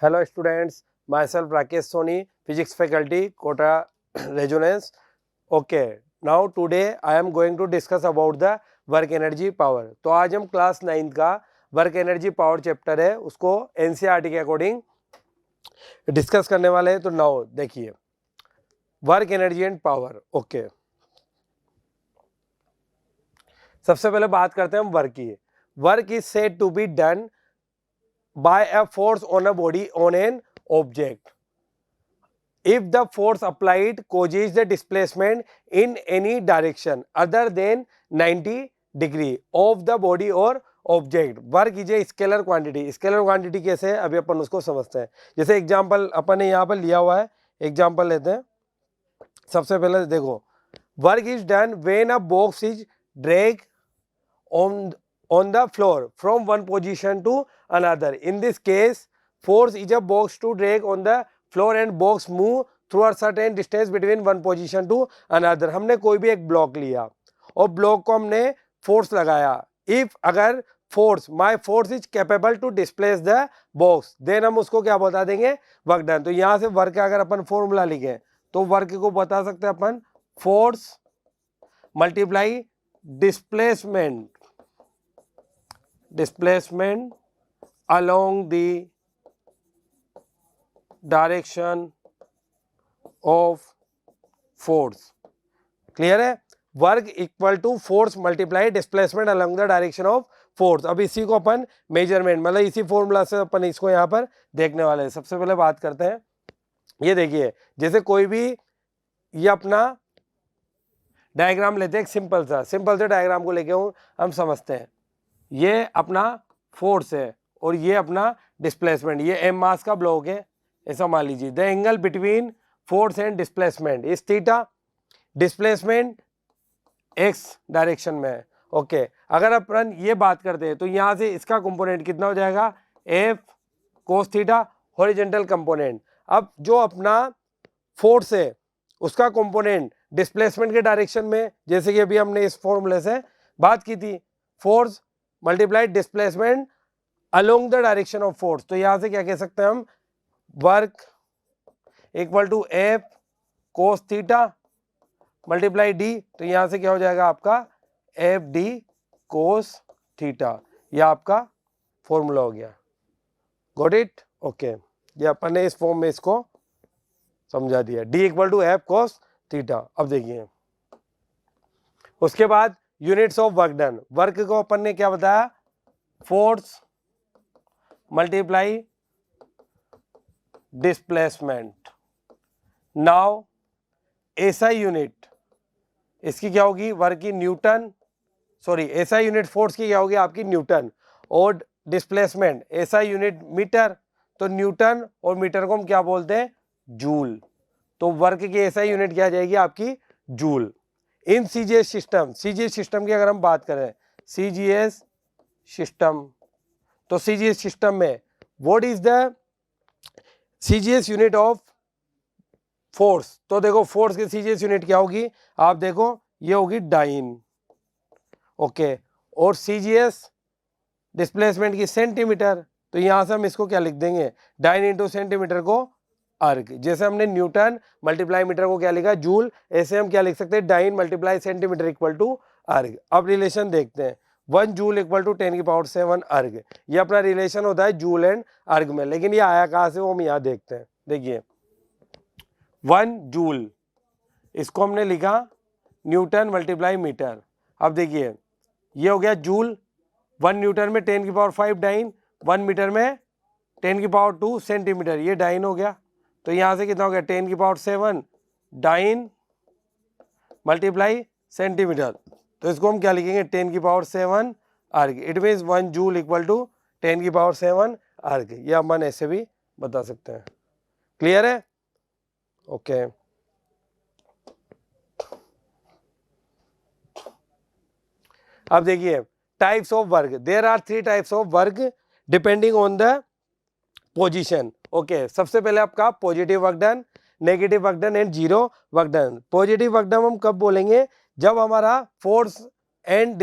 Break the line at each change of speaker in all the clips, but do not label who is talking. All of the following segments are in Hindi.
Hello students, myself Rakesh Soni, physics faculty, Kota Resonance. Okay, now today I am going to discuss about the work energy power. तो आज हम क्लास 9 का वर्क एनर्जी पावर चैप्टर है उसको एनसीईआरटी के अकॉर्डिंग डिस्कस करने वाले हैं। तो नाउ देखिए work energy and power. Okay, सबसे पहले बात करते हैं हम वर्क की। Work is said to be done by a force on a body on an object if the force applied causes the displacement in any direction other than 90 degree of the body or object. work is a scalar quantity. scalar quantity कैसे है अभी अपन उसको समझते हैं। जैसे एग्जांपल अपन ने यहाँ पर लिया हुआ है, एग्जांपल लेते हैं। सबसे पहले देखो, work is done when a box is drag on the floor from one position to another. In this case, force is a box to drag on the floor and box move through a certain distance between one position to another. हमने कोई भी एक ब्लॉक लिया और ब्लॉक को हमने फोर्स लगाया। इफ अगर force my force is capable to displace the box, then हम उसको क्या बता देंगे, वर्क डन। तो यहाँ से वर्क का अगर अपन फॉर्मूला लिखें तो वर्क को बता सकते हैं अपन force multiply displacement along the direction of force. Clear है? Work equal to force multiply displacement along the direction of force. अब इसी को अपन मेजरमेंट मतलब इसी फॉर्मूला से अपन इसको यहाँ पर देखने वाले हैं। सबसे पहले बात करते हैं, ये देखिए जैसे कोई भी ये अपना डायग्राम लेते हैं, एक सिंपल से डायग्राम को लेके हम समझते हैं। ये अपना फोर्स है और ये अपना डिस्प्लेसमेंट, ये एम मास का ब्लॉक है ऐसा मान लीजिए। The angle between force and displacement is theta. Displacement x direction में है। ओके, अगर अपन ये बात करते हैं तो यहाँ से इसका कंपोनेंट कितना हो जाएगा, F cos theta horizontal component. अब जो अपना फोर्स है उसका कंपोनेंट डिस्प्लेसमेंट के डायरेक्शन में, जैसे कि अभी हमने इस फॉर्मूले से बात की थी, force multiplied displacement along the direction of force. तो यहां से क्या कह सकते हैं हम, work equal to F cos theta multiply D. तो यहां से क्या हो जाएगा आपका एफ डी कोस थीटा। यह आपका फॉर्मूला हो गया। Got it? ओके, ये अपन ने इस फॉर्म में इसको समझा दिया, D equal to F cos theta. अब देखिए उसके बाद units of work done. Work को अपन ने क्या बताया, force multiply displacement. Now SI unit इसकी क्या होगी, वर्क की newton, sorry SI unit force की क्या होगी आपकी न्यूटन, और डिस्प्लेसमेंट एसआई यूनिट मीटर। तो न्यूटन और मीटर को हम क्या बोलते हैं, जूल। तो वर्क की एसआई यूनिट क्या आ जाएगी आपकी, joule. In CGS system, CGS system की अगर हम बात करें, सीजीएस सिस्टम, तो सीजीएस सिस्टम में what is the CGS unit of force. तो देखो फोर्स की सीजीएस यूनिट क्या होगी, आप देखो ये होगी डाइन। ओके, और सीजीएस डिस्प्लेसमेंट की सेंटीमीटर। तो यहां से हम इसको क्या लिख देंगे, डाइन इंटू सेंटीमीटर को अर्ग। जैसे हमने न्यूटन मल्टीप्लाई मीटर को क्या लिखा, जूल, ऐसे हम क्या लिख सकते हैं, dyne multiply centimetre equal to erg. अब रिलेशन देखते हैं, 1 जूल इक्वल टू 10⁻⁷ अर्ग। ये अपना रिलेशन होता है जूल एंड अर्ग में, लेकिन ये आया कहाँ से वो हम यहाँ देखते हैं। देखिए 1 जूल इसको हमने लिखा न्यूटन मल्टीप्लाई मीटर। अब देखिए ये हो गया जूल, 1 न्यूटन में 10⁵ डाइन, 1 मीटर में 10⁻² सेंटीमीटर, ये डाइन हो गया। तो यहाँ से कितना हो गया, 10⁷ डाइन मल्टीप्लाई सेंटीमीटर। तो इसको हम क्या लिखेंगे, 10⁷ erg. It means 1 joule equal to 10⁷ erg. ये अपन ऐसे भी बता सकते हैं। क्लियर है? ओके, अब देखिए types of work. There are 3 types of work depending on the position. Okay, सबसे पहले आपका positive work done, negative work done and zero work done. Positive work done हम कब बोलेंगे, जब हमारा force and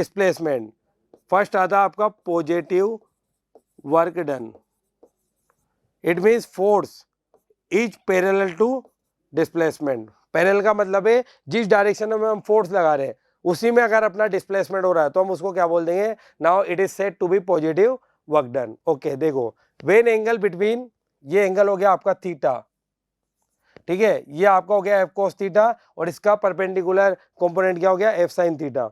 it means force is parallel to displacement. Parallel का मतलब है जिस डायरेक्शन में हम फोर्स लगा रहे हैं उसी में अगर अपना डिस्प्लेसमेंट हो रहा है तो हम उसको क्या बोल देंगे, now it is said to be positive work done. Okay, देखो वेन एंगल बिटवीन, ये एंगल हो गया आपका थीटा, ठीक है, ये आपका हो गया एफ कोस थीटा और इसका परपेंडिकुलर कंपोनेंट क्या हो गया F sine theta,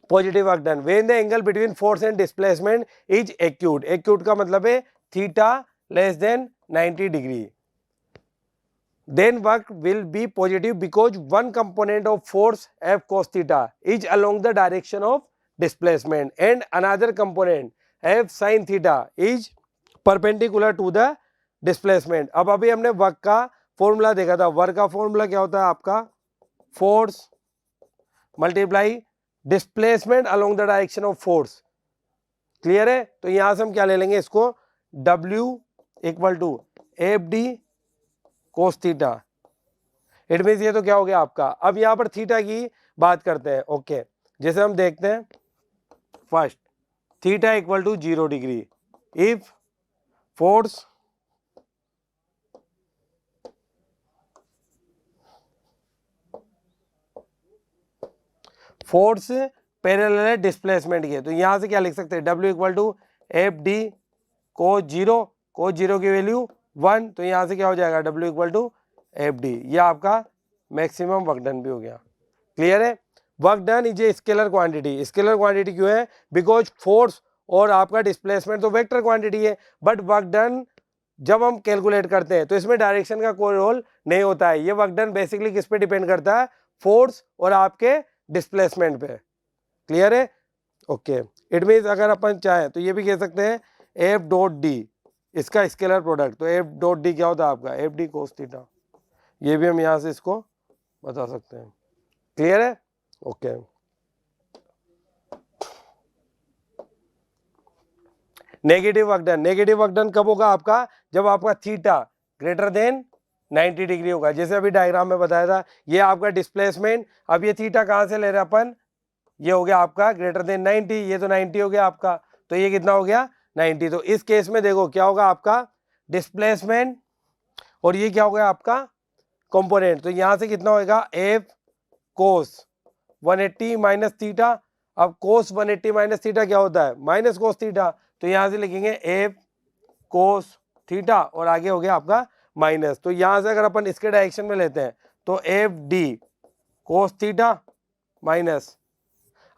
positive work done when the angle between force and displacement is acute. Acute का मतलब है theta less than 90 degree, then work will be positive because one component of force F cos theta is along the direction of displacement and another component F sin theta is perpendicular to the displacement। अब अभी हमने वर्क का फॉर्मूला देखा था, वर्क का फॉर्मूला क्या होता है आपका, force multiply displacement along the direction of force. Clear है, तो यहां से हम क्या ले लेंगे इसको, W equal to F D cos theta. It means ये तो क्या हो गया आपका, अब यहां पर थीटा की बात करते हैं। ओके, जैसे हम देखते हैं first theta equal to 0 degree if force parallel displacement के, तो यहां से क्या लिख सकते हैं, W equal to F D cos 0 की वैल्यू 1, तो यहां से क्या हो जाएगा W equal to F D, ये आपका मैक्सिमम वर्क डन भी हो गया। क्लियर है, work done is a scalar quantity. Scalar quantity क्यों है, बिकॉज फोर्स और आपका डिस्प्लेसमेंट तो वेक्टर क्वांटिटी है, बट वर्क डन जब हम कैलकुलेट करते हैं तो इसमें डायरेक्शन का कोई रोल नहीं होता है। ये वर्क डन बेसिकली किस पे डिपेंड करता है, फोर्स और आपके डिस्प्लेसमेंट पे। क्लियर है, ओके। इट मीन्स अगर अपन चाहें तो ये भी कह सकते हैं एफ डॉट डी, इसका स्केलर प्रोडक्ट, तो एफ डॉट डी क्या होता है आपका एफ डी कोस थीटा, ये भी हम यहां से इसको बता सकते हैं। क्लियर है, okay. Negative work done, negative work done कब होगा आपका, जब आपका थीटा ग्रेटर देन 90 डिग्री होगा। जैसे अभी डायग्राम में बताया था, ये आपका डिस्प्लेसमेंट, अब ये थीटा कहां से ले रहे हैं अपन, ये हो गया आपका ग्रेटर देन 90, ये तो 90 हो गया आपका, तो ये कितना हो गया 90। तो इस केस में देखो क्या होगा आपका डिस्प्लेसमेंट और ये क्या हो गया आपका कंपोनेंट, तो यहां से कितना होगा एफ कोस 180 माइनस थीटा। अब कोस 180 माइनस थीटा क्या होता है, माइनस कोस थीटा, तो यहां से लिखेंगे एफ कोस थीटा और आगे हो गया आपका माइनस। तो यहां से अगर अपन इसके डायरेक्शन में लेते हैं तो F D cos theta minus,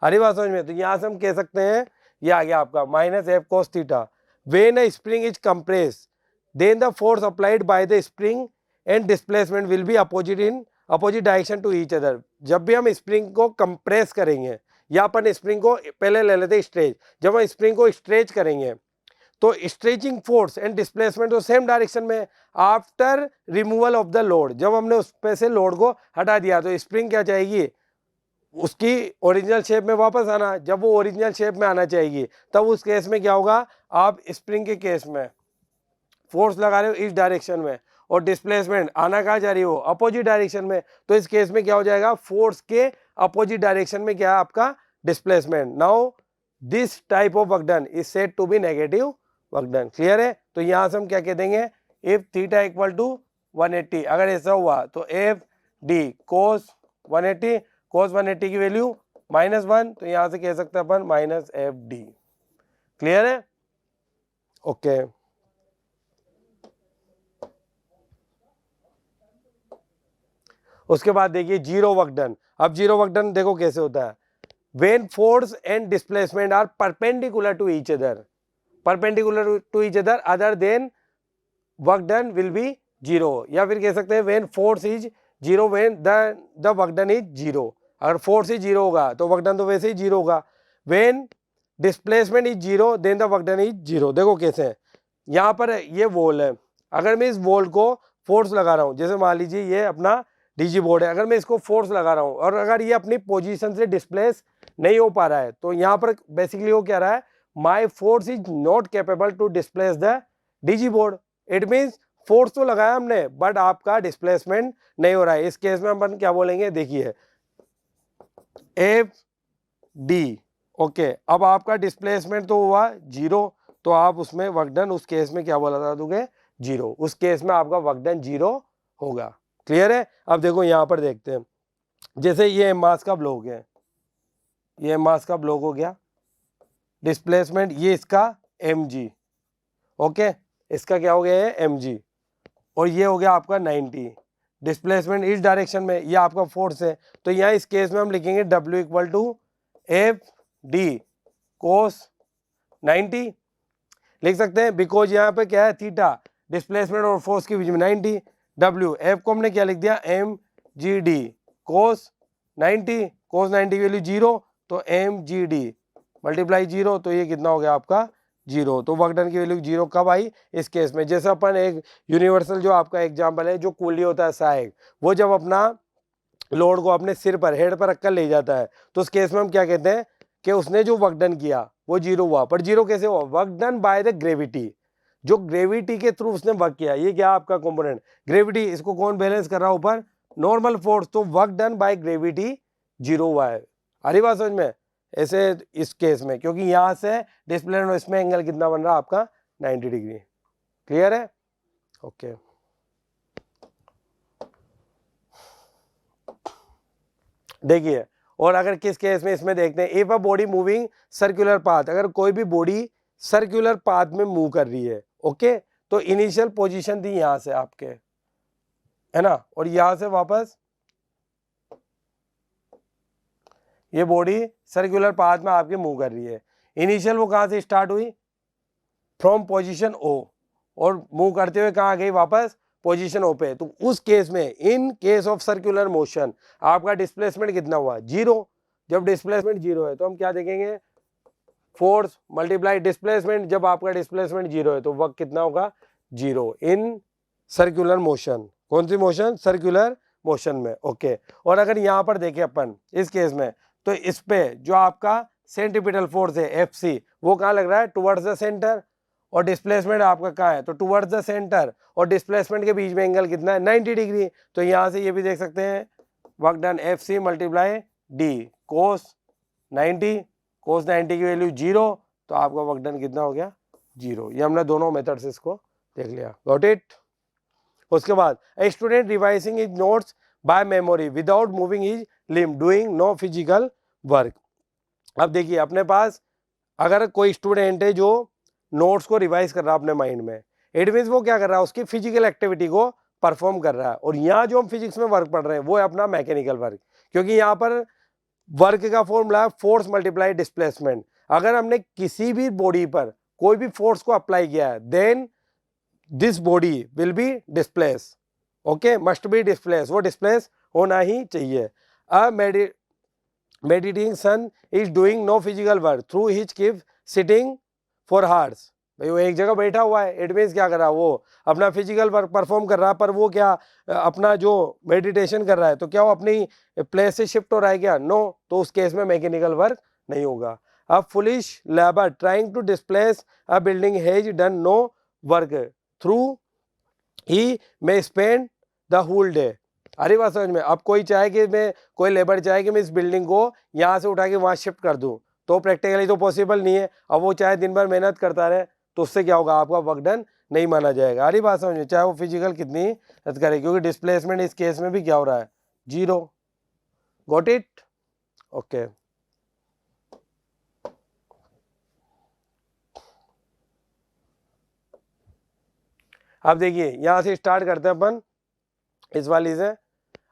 हरी बात समझ में, तो यहां से हम कह सकते हैं ये आ गया आपका minus F cos theta. When a spring is compressed then the force applied by the spring and displacement will be opposite direction to each other. जब भी हम स्प्रिंग को कंप्रेस करेंगे या अपन स्प्रिंग को पहले ले लेते हैं स्ट्रेच, जब हम स्प्रिंग को स्ट्रेच करेंगे तो स्ट्रेचिंग फोर्स एंड डिस्प्लेसमेंट तो सेम डायरेक्शन में। After removal of the load, जब हमने उस पे से लोड को हटा दिया तो स्प्रिंग क्या चाहेगी, उसकी ओरिजिनल शेप में वापस आना। जब वो ओरिजिनल शेप में आना चाहिए तब उस केस में क्या होगा, आप स्प्रिंग के केस में फोर्स लगा रहे हो इस डायरेक्शन में और डिस्प्लेसमेंट आना कहाँ जा रही हो, अपोजिट डायरेक्शन में, तो इस केस में क्या हो जाएगा, फोर्स के अपोजिट डायरेक्शन में क्या है आपका displacement. Now this type of work done is said to be negative work done. Clear है, तो यहां से हम क्या कह देंगे, इफ थीटा इक्वल टू 180, अगर ऐसा हुआ तो एफ डी कोस 180 की वैल्यू -1, तो यहां से कह सकते हैं अपन माइनस एफ डी। क्लियर है, ओके। उसके बाद देखिए जीरो वर्क डन। अब जीरो वर्क डन देखो कैसे होता है, when force and displacement are perpendicular to each other, other then work done will be zero. या फिर कह सकते हैं when force is zero when the work done is zero. अगर फोर्स ही जीरो होगा तो वर्क डन तो वैसे ही जीरो होगा। When displacement is zero then the work done is zero. देखो कैसे है, यहाँ पर ये वॉल है, अगर मैं इस वॉल को फोर्स लगा रहा हूँ, जैसे मान लीजिए ये अपना डीजी बोर्ड है, अगर मैं इसको फोर्स लगा रहा हूँ और अगर ये अपनी पोजीशन से डिस्प्लेस नहीं हो पा रहा है तो यहाँ पर बेसिकली वो क्या रहा है, my force is not capable to displace the DG board. It means force तो लगाया हमने बट आपका डिस्प्लेसमेंट नहीं हो रहा है। इस केस में अपन क्या बोलेंगे, देखिए एफ डी, ओके। अब आपका डिस्प्लेसमेंट तो हुआ जीरो, तो आप उसमें वर्क डन उस केस में क्या बोला दोगे, 0। उस केस में आपका वर्क डन 0 होगा। क्लियर है। अब देखो यहाँ पर देखते हैं, जैसे ये मास का ब्लॉक है, ये मास का ब्लॉक हो गया, डिस्प्लेसमेंट ये इसका mg, ओके, इसका क्या हो गया है mg, और ये हो गया आपका 90। डिस्प्लेसमेंट इस डायरेक्शन में, ये आपका फोर्स है, तो यहाँ इस केस में हम लिखेंगे W equal to F D cos 90 लिख सकते हैं, बिकॉज यहाँ पे क्या है थीटा, डिस्प्लेसमेंट और फोर्स के बीच में 90। W एफ को हमने क्या लिख दिया mgd कोस 90, कोस 90 की वैल्यू 0, तो mgd मल्टीप्लाई 0, तो ये कितना हो गया आपका 0। तो वर्क डन की वैल्यू 0 कब आई, इस केस में। जैसे अपन एक यूनिवर्सल जो आपका एग्जांपल है, जो कूली होता है सहायक, वो जब अपना लोड को अपने सिर पर, हेड पर रखकर ले जाता है, तो उस केस में हम क्या कहते हैं कि उसने जो वर्क डन किया वो 0 हुआ। पर 0 कैसे हुआ, work done by the gravity, जो ग्रेविटी के थ्रू उसने वर्क किया। ये क्या आपका कंपोनेंट ग्रेविटी, इसको कौन बैलेंस कर रहा है ऊपर, नॉर्मल फोर्स, तो वर्क डन बाय ग्रेविटी 0 हुआ है। आ रही बात समझ में, ऐसे इस केस में, क्योंकि यहां से डिस्प्लेसमेंट और इसमें एंगल कितना बन रहा है आपका 90 डिग्री। क्लियर है, ओके। देखिए, और अगर किस केस में इसमें देखते हैं, if a body moving circular path, अगर कोई भी बॉडी सर्कुलर पाथ में मूव कर रही है, ओके, तो इनिशियल पोजीशन थी यहां से आपके, है ना, और यहां से वापस ये बॉडी सर्कुलर पाथ में आपके मूव कर रही है। इनिशियल वो कहां से स्टार्ट हुई, फ्रॉम पोजीशन ओ, और मूव करते हुए कहां गई, वापस पोजीशन ओ पे। तो उस केस में, in case of circular motion, आपका डिस्प्लेसमेंट कितना हुआ 0। जब डिस्प्लेसमेंट 0 है तो हम क्या देखेंगे, फोर्स मल्टीप्लाई डिस्प्लेसमेंट। जब आपका डिस्प्लेसमेंट 0 है तो वर्क कितना होगा 0 इन सर्कुलर मोशन। कौन सी मोशन, सर्कुलर मोशन में, ओके। और अगर यहां पर देखें अपन इस केस में, तो इस पे जो आपका सेंट्रीपिटल फोर्स है FC, वो कहाँ लग रहा है, टुवर्ड्स द सेंटर, और डिस्प्लेसमेंट आपका कहाँ है, तो टुवर्ड्स द सेंटर, और डिस्प्लेसमेंट के बीच में एंगल कितना है 90 डिग्री। तो यहाँ से ये भी देख सकते हैं, work done FC multiply D कोस 90, कोस 90 की वैल्यू 0, तो आपका वर्क डन कितना हो गया 0। ये हमने दोनों मेथड से इसको देख लिया, गॉट इट। उसके बाद a student revising his notes by memory without moving his limb doing no physical work. अब देखिए, अपने पास अगर कोई स्टूडेंट है जो नोट्स को रिवाइज कर रहा है अपने माइंड में, इट मीन्स वो क्या कर रहा है, उसकी फिजिकल एक्टिविटी को परफॉर्म कर रहा है। और यहाँ जो हम फिजिक्स में वर्क पढ़ रहे हैं वो है अपना मैकेनिकल वर्क, क्योंकि यहाँ पर वर्क का फॉर्मूला है फोर्स मल्टीप्लाई डिस्प्लेसमेंट। अगर हमने किसी भी बॉडी पर कोई भी फोर्स को अप्लाई किया है, then this body will be displace, okay, must be displace, वो डिस्प्लेस होना ही चाहिए। अ meditating son is doing no physical work through his keep sitting for hours। भाई वो एक जगह बैठा हुआ है, इट मीन्स क्या कर रहा है, वो अपना फिजिकल वर्क परफॉर्म कर रहा है, पर वो क्या अपना जो मेडिटेशन कर रहा है, तो क्या वो अपनी प्लेस से शिफ्ट हो रहा है क्या, नो। तो उस केस में मैकेनिकल वर्क नहीं होगा। अब foolish labour trying to displace a building has done no work through he may spend the whole day. अरे बात समझ में। अब कोई चाहे कि मैं, कोई लेबर चाहे कि मैं इस बिल्डिंग को यहाँ से उठा के वहाँ शिफ्ट कर दूँ, तो प्रैक्टिकली तो पॉसिबल नहीं है। अब वो चाहे दिन भर मेहनत करता रहे, तो उससे क्या होगा, आपका वर्क डन नहीं माना जाएगा। अरे बात समझ में, चाहे वो फिजिकल कितनी मेहनत करे, क्योंकि डिस्प्लेसमेंट इस केस में भी क्या हो रहा है 0। Got it, okay. अब देखिए, यहां से स्टार्ट करते हैं अपन इस वाली से।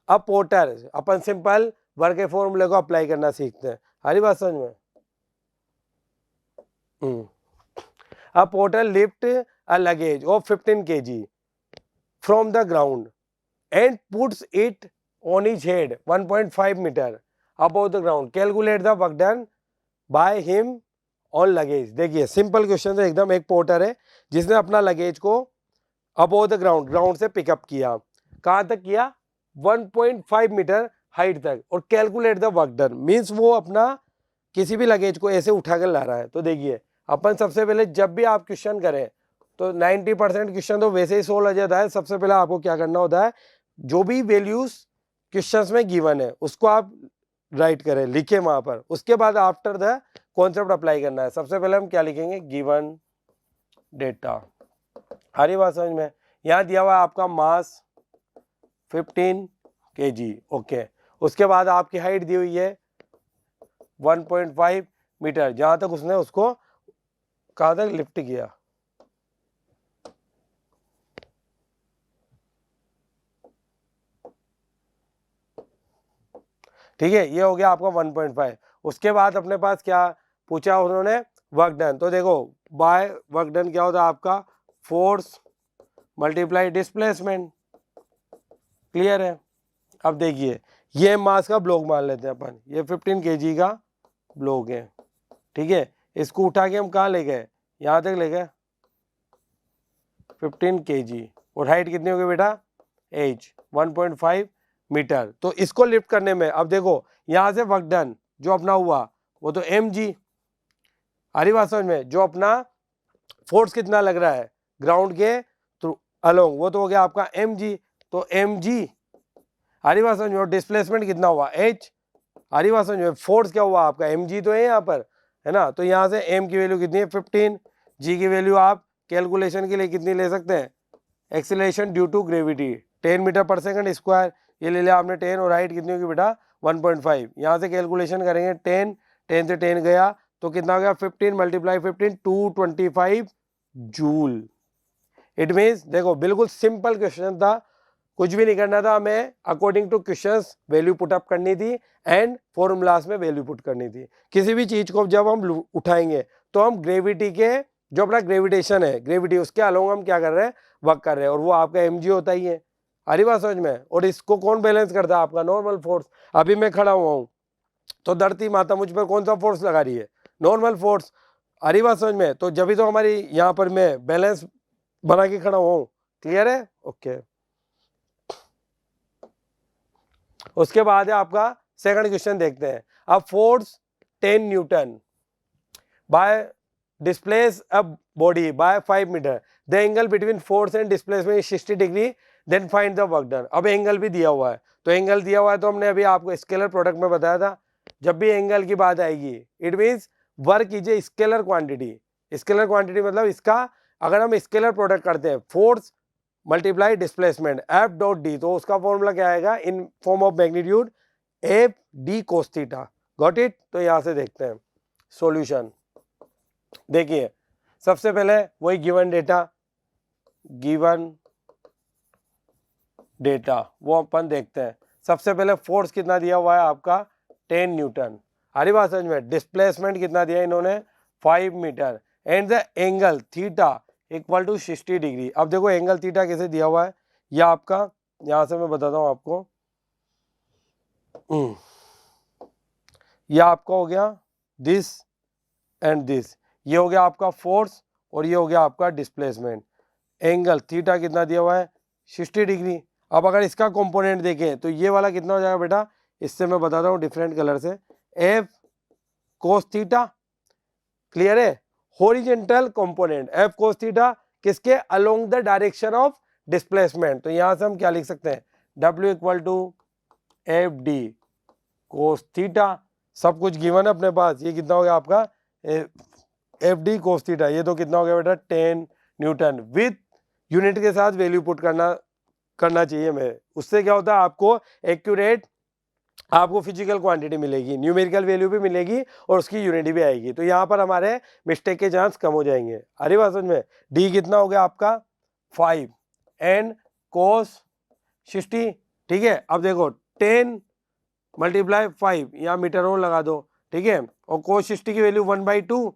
अब पोर्टर, अपन सिंपल वर्क के फॉर्मूले को अप्लाई करना सीखते हैं। हरी बात समझ में। अब porter lift a luggage of 15 kg from the ground and puts it on his head 1.5 metre above the ground. Calculate the work done by him on luggage. देखिए, सिंपल क्वेश्चन है एकदम। एक पोर्टर है जिसने अपना लगेज को अबव द ग्राउंड, ग्राउंड से पिकअप किया, कहां तक किया 1.5 मीटर हाइट तक, और calculate the work done, means वो अपना किसी भी लगेज को ऐसे उठा कर ला रहा है। तो देखिए, अपन सबसे पहले जब भी आप क्वेश्चन करें तो 90% क्वेश्चन तो वैसे ही सोल्व हो जाता है। सबसे पहले आपको क्या करना होता है, जो भी वैल्यूज क्वेश्चंस में गिवन है उसको आप राइट करें, लिखे वहां पर। उसके बाद आफ्टर द कॉन्सेप्ट अप्लाई करना है। सबसे पहले हम क्या लिखेंगे, गिवन डेटा। आ रही बात समझ में? यहाँ दिया हुआ है आपका मास 15 kg, ओके। उसके बाद आपकी हाइट दी हुई है 1.5 मीटर, जहां तक उसने उसको कहाँ तक लिफ्ट किया। ठीक है, ये हो गया आपका 1.5। उसके बाद अपने पास क्या पूछा उन्होंने, वर्क डन। तो देखो बाय वर्क डन क्या होता है आपका, फोर्स मल्टीप्लाई डिस्प्लेसमेंट। क्लियर है? अब देखिए ये मास का ब्लॉक मान लेते हैं अपन, ये 15 kg का ब्लॉक है। ठीक है, इसको उठा के हम कहाँ ले गए, यहाँ तक ले गए 15 kg। और हाइट कितनी होगी बेटा, एच 1.5 मीटर। तो इसको लिफ्ट करने में अब देखो यहाँ से वर्क डन जो अपना हुआ वो तो mg। हरी बात समझ में? जो अपना फोर्स कितना लग रहा है ग्राउंड के थ्रू अलोंग, वो तो हो गया आपका mg। तो mg हरी बात समझ में। डिस्प्लेसमेंट कितना हुआ, h। हरी बात समझ में। फोर्स क्या हुआ आपका, mg तो है यहाँ पर, है ना। तो यहाँ से m की वैल्यू कितनी है 15, g की वैल्यू आप कैलकुलेशन के लिए कितनी ले सकते हैं, acceleration due to gravity 10 metre per second square, ये ले लिया आपने 10। और हाइट कितनी होगी बेटा 1.5। यहाँ से कैलकुलेशन करेंगे 10 से 10 गया तो कितना हो गया 15 मल्टीप्लाई 15 225 जूल। इट मीन्स देखो बिल्कुल सिंपल क्वेश्चन था, कुछ भी नहीं करना था हमें, according two questions value put up करनी थी एंड फॉर्मूलाज में वैल्यू पुट करनी थी। किसी भी चीज को जब हम उठाएंगे तो हम ग्रेविटी के जो अपना ग्रेविटेशन है, ग्रेविटी उसके अलोंग हम क्या कर रहे हैं, वर्क कर रहे हैं, और वो आपका mg होता ही है। हरी बात समझ में? और इसको कौन बैलेंस करता है, आपका नॉर्मल फोर्स। अभी मैं खड़ा हुआ हूँ तो धरती माता मुझ पर कौन सा फोर्स लगा रही है, नॉर्मल फोर्स। हरी बात समझ में? तो जब भी तो हमारी यहाँ पर मैं बैलेंस बना के खड़ा हूँ। क्लियर है? ओके। उसके बाद है आपका सेकंड क्वेश्चन देखते हैं। अब force 10 newton by displace a body by 5 metre, the angle between force and displacement is 60 degree, then find the work done. अब एंगल भी दिया हुआ है, तो एंगल दिया हुआ है तो हमने अभी आपको स्केलर प्रोडक्ट में बताया था, जब भी एंगल की बात आएगी इट मीन्स वर्क कीजिए स्केलर क्वांटिटी। स्केलर क्वांटिटी मतलब इसका अगर हम स्केलर प्रोडक्ट करते हैं force multiply displacement F dot D, तो उसका फॉर्मूला क्या आएगा in form of magnitude F D cos theta. Got it? तो यहां से देखते हैं सॉल्यूशन। देखिए सबसे पहले वही गिवन डेटा वो अपन देखते हैं। सबसे पहले फोर्स कितना दिया हुआ है आपका 10 न्यूटन। हरी बात समझ में? डिस्प्लेसमेंट कितना दिया इन्होंने 5 metre and the angle theta equal to 60 degree. अब देखो एंगल थीटा कैसे दिया हुआ है, यह आपका यहां से मैं बताता हूं आपको, यह आपका हो गया दिस एंड दिस, ये हो गया आपका फोर्स और ये हो गया आपका डिस्प्लेसमेंट। एंगल थीटा कितना दिया हुआ है 60 डिग्री। अब अगर इसका कंपोनेंट देखें तो ये वाला कितना हो जाएगा बेटा, इससे मैं बताता हूँ डिफरेंट कलर से, एफ कोस थीटा। क्लियर है? Horizontal component F cos theta किसके, along the direction of displacement. तो यहां से हम क्या लिख सकते हैं, W equal to F D cos theta. सब कुछ गिवन है अपने पास। ये कितना हो गया आपका एफ डी कोस थीटा, ये तो कितना हो गया बेटा 10 न्यूटन। विथ यूनिट के साथ वैल्यू पुट करना चाहिए मैं, उससे क्या होता है आपको एक्यूरेट आपको फिजिकल क्वांटिटी मिलेगी, न्यूमेरिकल वैल्यू भी मिलेगी और उसकी यूनिटी भी आएगी। तो यहाँ पर हमारे मिस्टेक के चांस कम हो जाएंगे। अरे बात समझ में? डी कितना हो गया आपका 5 एंड कोस 60। ठीक है, अब देखो 10 मल्टीप्लाई 5, यहाँ मीटर और लगा दो। ठीक है, और कोस 60 की वैल्यू 1/2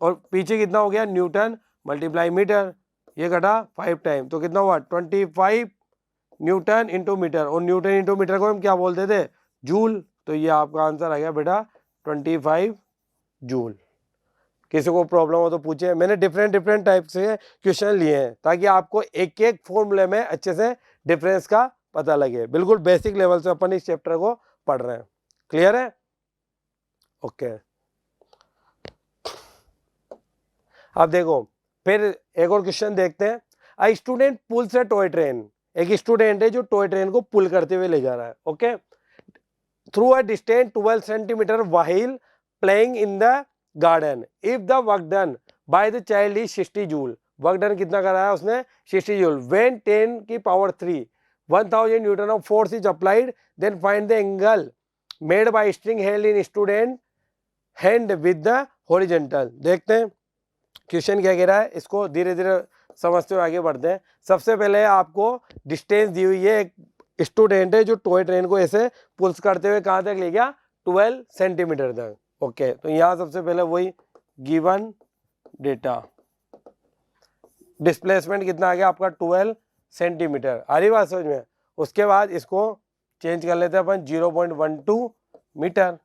और पीछे कितना हो गया न्यूटन मल्टीप्लाई मीटर, ये घटा 5 टाइम, तो कितना हुआ 25 न्यूटन इंटू मीटर। और न्यूटन इंटू मीटर को हम क्या बोलते थे, जूल। तो ये आपका आंसर आ गया बेटा 25 जूल। किसी को प्रॉब्लम हो तो पूछे, मैंने डिफरेंट टाइप से क्वेश्चन लिए हैं ताकि आपको एक एक फॉर्मूले में अच्छे से डिफरेंस का पता लगे। बिल्कुल बेसिक लेवल से अपन इस चैप्टर को पढ़ रहे हैं। क्लियर है? ओके। अब देखो फिर एक और क्वेश्चन देखते हैं। A student pools a toy train, एक स्टूडेंट है जो टॉय ट्रेन को पुल करते हुए ले जा रहा है, okay, through a distance 12 centimetre while playing in the garden. If the work done by the child is 60 joule, work done कितना कराया उसने 60 जूल। व्हेन 10 की power 3 1000 newton of force is applied then find the angle made by string held in student hand with the horizontal. देखते हैं क्वेश्चन क्या कह रहा है, इसको धीरे धीरे समझते हुए आगे बढ़ते हैं। सबसे पहले आपको डिस्टेंस दी हुई है, एक स्टूडेंट है जो टॉय ट्रेन को ऐसे पुल्स करते हुए कहाँ तक ले गया 12 सेंटीमीटर तक। ओके, तो यहाँ सबसे पहले वही गिवन डेटा, डिस्प्लेसमेंट कितना आ गया आपका 12 सेंटीमीटर, आ रही बात समझ में। उसके बाद इसको चेंज कर लेते हैं अपन 0.12 मीटर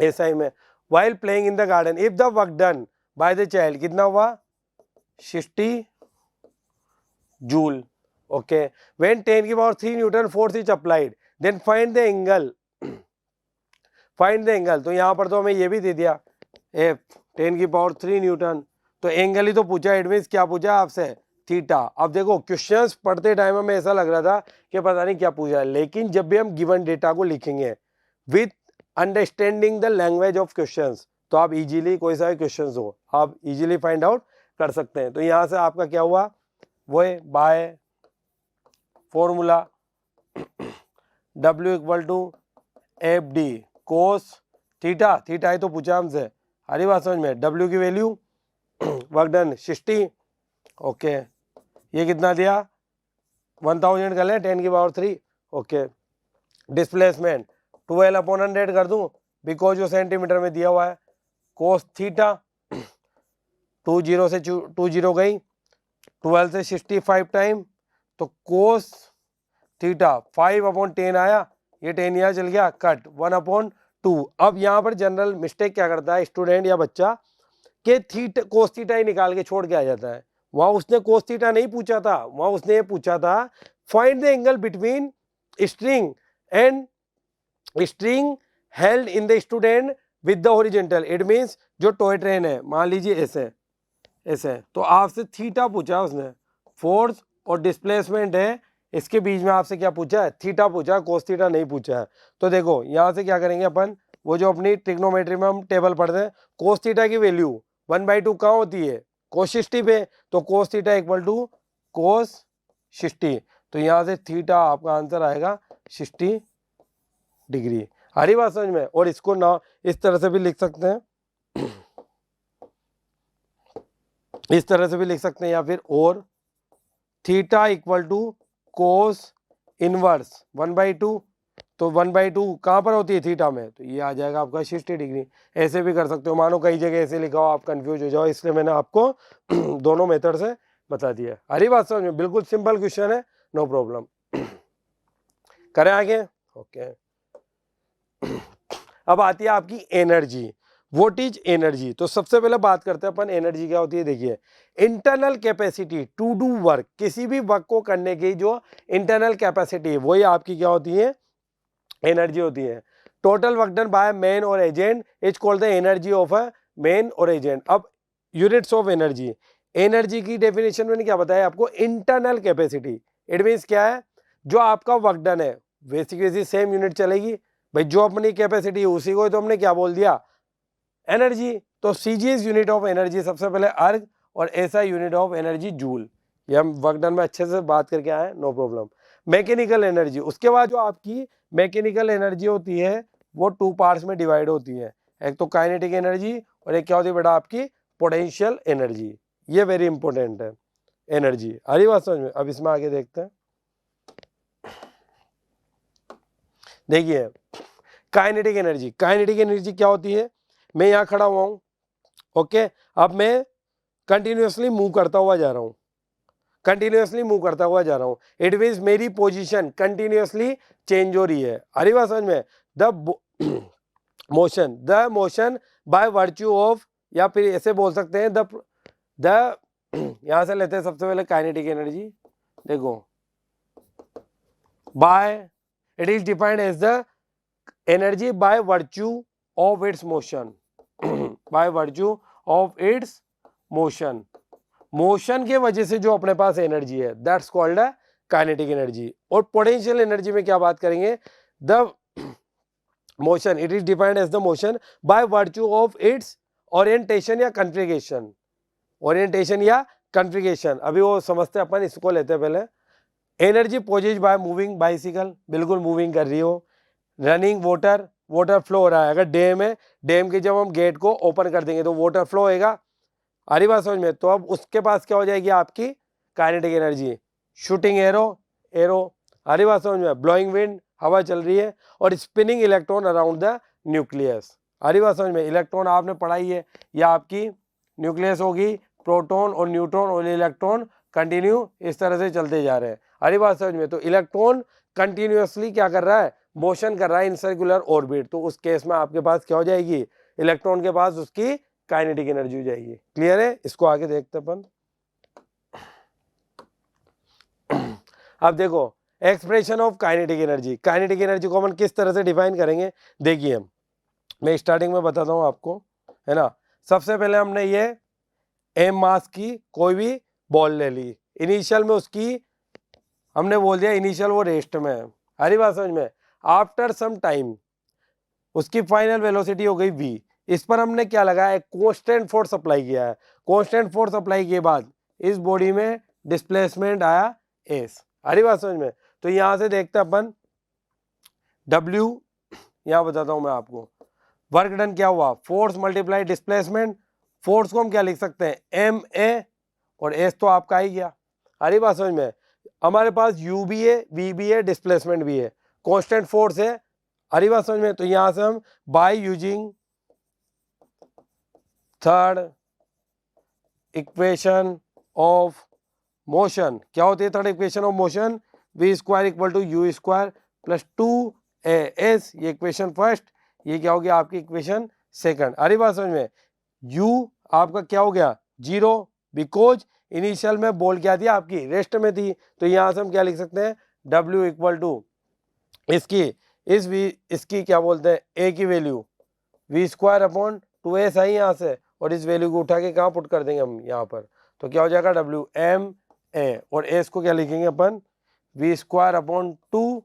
एसआई में। While playing in the garden if the work done by the child कितना हुआ 60 जूल। ओके, व्हेन 10 की power 3 newton force is applied then find the angle, find the angle. तो यहाँ पर तो हमें ये भी दे दिया एफ 10 की पावर 3 न्यूटन, तो एंगल ही तो पूछा, इट मीन्स क्या पूछा आपसे थीटा। अब देखो क्वेश्चंस पढ़ते टाइम हमें ऐसा लग रहा था कि पता नहीं क्या पूछा है, लेकिन जब भी हम गिवन डेटा को लिखेंगे with understanding the language of questions तो आप इजीली कोई सा भी क्वेश्चंस हो आप इजीली फाइंड आउट कर सकते हैं। तो यहाँ से आपका क्या हुआ, वो है by formula W equal to F D cos theta, theta ही तो पूछा हमसे, हरी बात समझ में। W की वैल्यू वर्क डन 60। ओके, ये कितना दिया 1000 कर लें 10 की पावर 3। ओके, डिस्प्लेसमेंट 12/100 कर दूं बिकॉज जो सेंटीमीटर में दिया हुआ है। कोस थीटा 20 से 20 गई, 12 से 65 टाइम, तो कोस थीटा 5/10 आया, ये 10 यहाँ चल गया कट 1/2। अब यहाँ पर जनरल मिस्टेक क्या करता है स्टूडेंट या बच्चा कि थीटा कोस थीटा ही निकाल के छोड़ के आ जाता है। वहां उसने कोस थीटा नहीं पूछा था, वहां उसने ये पूछा था find the angle between string and string held in the student with the horizontal. It means जो टॉय ट्रेन है मान लीजिए ऐसे ऐसे, तो आपसे थीटा पूछा उसने, फोर्स और डिस्प्लेसमेंट है इसके बीच में आपसे क्या पूछा है थीटा पूछा, कोस थीटा नहीं पूछा है। तो देखो यहाँ से क्या करेंगे अपन, वो जो अपनी ट्रिग्नोमेट्री में हम टेबल पढ़ते हैं कोस थीटा की वैल्यू 1/2 कहाँ होती है कोस 60 पे, तो कोस थीटा इक्वल टू कोस 60। तो यहाँ से थीटा आपका आंसर आएगा 60 डिग्री। हरी बात समझ में। और इसको ना इस तरह से भी लिख सकते हैं, इस तरह से भी लिख सकते हैं, या फिर और theta equal to cos inverse 1/2। तो 1/2 कहाँ पर होती है थीटा में, तो ये आ जाएगा आपका 60 डिग्री। ऐसे भी कर सकते हो, मानो कई जगह ऐसे लिखा हो आप कंफ्यूज हो जाओ, इसलिए मैंने आपको दोनों मेथड से बता दिया। हरी बात समझ में, बिल्कुल सिंपल क्वेश्चन है, नो प्रॉब्लम। करें आगे। ओके, अब आती है आपकी एनर्जी। व्हाट इज एनर्जी, तो सबसे पहले बात करते हैं अपन एनर्जी क्या होती है। देखिए internal capacity to do work, किसी भी वर्क को करने की जो इंटरनल कैपेसिटी है वही आपकी क्या होती है एनर्जी होती है। Total work done by man और agent is called the energy of a man और एजेंट। अब यूनिट्स ऑफ एनर्जी, एनर्जी की डेफिनेशन मैंने क्या बताया आपको इंटरनल कैपेसिटी। इट मीन्स क्या है, जो आपका वर्क डन है बेसिकली सेम यूनिट चलेगी भाई, जो अपनी कैपेसिटी है उसी को तो हमने क्या बोल दिया एनर्जी। तो सीजीएस यूनिट ऑफ एनर्जी सबसे पहले अर्ग और ऐसा यूनिट ऑफ एनर्जी जूल। ये हम वर्क डन में अच्छे से बात करके आए, नो प्रॉब्लम। मैकेनिकल एनर्जी, उसके बाद जो आपकी मैकेनिकल एनर्जी होती है वो 2 पार्ट्स में डिवाइड होती है, एक तो काइनेटिक एनर्जी और एक क्या होती है बेटा आपकी पोटेंशियल एनर्जी। ये वेरी इंपॉर्टेंट है एनर्जी। आ रही बात समझ में। अब इसमें आगे देखते हैं। देखिए काइनेटिक एनर्जी, काइनेटिक एनर्जी क्या होती है, मैं यहाँ खड़ा हुआ हूँ, ओके, अब मैं कंटिन्यूअसली मूव करता हुआ जा रहा हूँ, कंटिन्यूअसली मूव करता हुआ जा रहा हूँ। इट मीन्स मेरी पोजीशन कंटिन्यूअसली चेंज हो रही है। अरे बात समझ में। The motion by virtue of, या फिर ऐसे बोल सकते हैं द यहां से लेते हैं सबसे पहले काइनेटिक एनर्जी। देखो by, it is defined as the energy by virtue of its motion, by virtue of its motion, motion के वजह से जो अपने पास एनर्जी है that's called a kinetic energy. और पोटेंशियल एनर्जी में क्या बात करेंगे, the motion, it is defined as the motion by virtue of its orientation या कन्फिगरेशन, ओरिएंटेशन या कॉन्फ़िगरेशन, अभी वो समझते हैं अपन, इसको लेते हैं पहले। Energy possess by moving bicycle, बिल्कुल मूविंग कर रही हो। रनिंग वाटर, वाटर फ्लो हो रहा है, अगर डैम है, डैम के जब हम गेट को ओपन कर देंगे तो वाटर फ्लो होएगा, आ रही बात समझ में। तो अब उसके पास क्या हो जाएगी आपकी kinetic energy. Shooting arrow, arrow, आ रही बात समझ में। ब्लोइंग विंड, हवा चल रही है। और spinning electron around the nucleus, आ रही बात समझ में। इलेक्ट्रॉन आपने पढ़ाई है, या आपकी न्यूक्लियस होगी, प्रोटॉन और न्यूट्रॉन और इलेक्ट्रॉन कंटिन्यू इस तरह से चलते जा रहे हैं, आ रही बात समझ में। तो इलेक्ट्रॉन कंटिन्यूअसली क्या कर रहा है, मोशन कर रहा है इन सर्कुलर ऑर्बिट। तो उस केस में आपके पास क्या हो जाएगी, इलेक्ट्रॉन के पास उसकी काइनेटिक एनर्जी हो जाएगी। क्लियर है, इसको आगे देखते अपन। अब देखो expression of kinetic energy. Kinetic energy को अपन किस तरह से डिफाइन करेंगे, देखिए मैं स्टार्टिंग में बताता हूँ आपको, है ना। सबसे पहले हमने ये एम मास की कोई भी बॉल ले ली, इनिशियल में उसकी हमने बोल दिया इनिशियल वो रेस्ट में है, हरी बात समझ में। आफ्टर सम टाइम उसकी फाइनल वेलोसिटी हो गई v। इस पर हमने क्या लगाया, एक कांस्टेंट फोर्स अप्लाई किया है। कांस्टेंट फोर्स अप्लाई के बाद इस बॉडी में डिस्प्लेसमेंट आया s, हरी बात समझ में। तो यहां से देखते हैं अपन w, यहां बताता हूं मैं आपको। वर्क डन क्या हुआ, फोर्स मल्टीप्लाई डिस्प्लेसमेंट। फोर्स को हम क्या लिख सकते हैं, एम ए, और एस तो आपका ही गया, हरी बात समझ में। हमारे पास u भी है, v भी है, डिस्प्लेसमेंट भी है, कांस्टेंट फोर्स है, हरी बात समझ में। तो यहां से हम by using third equation of motion, क्या होती है third equation of motion, v square equal to u square plus 2as, ये इक्वेशन फर्स्ट, ये क्या हो गया आपकी इक्वेशन सेकंड, हरी बात समझ में। u आपका क्या हो गया, जीरो, बिकॉज इनिशियल में बॉल क्या थी आपकी, रेस्ट में थी। तो यहां से हम क्या लिख सकते हैं, w इक्वल टू इसकी इसकी क्या बोलते हैं a की value v square upon 2s आई यहाँ से, और इस वैल्यू को उठा के कहाँ पुट कर देंगे हम यहाँ पर। तो क्या हो जाएगा w m a, और s को क्या लिखेंगे अपन, v स्क्वायर अपॉन 2,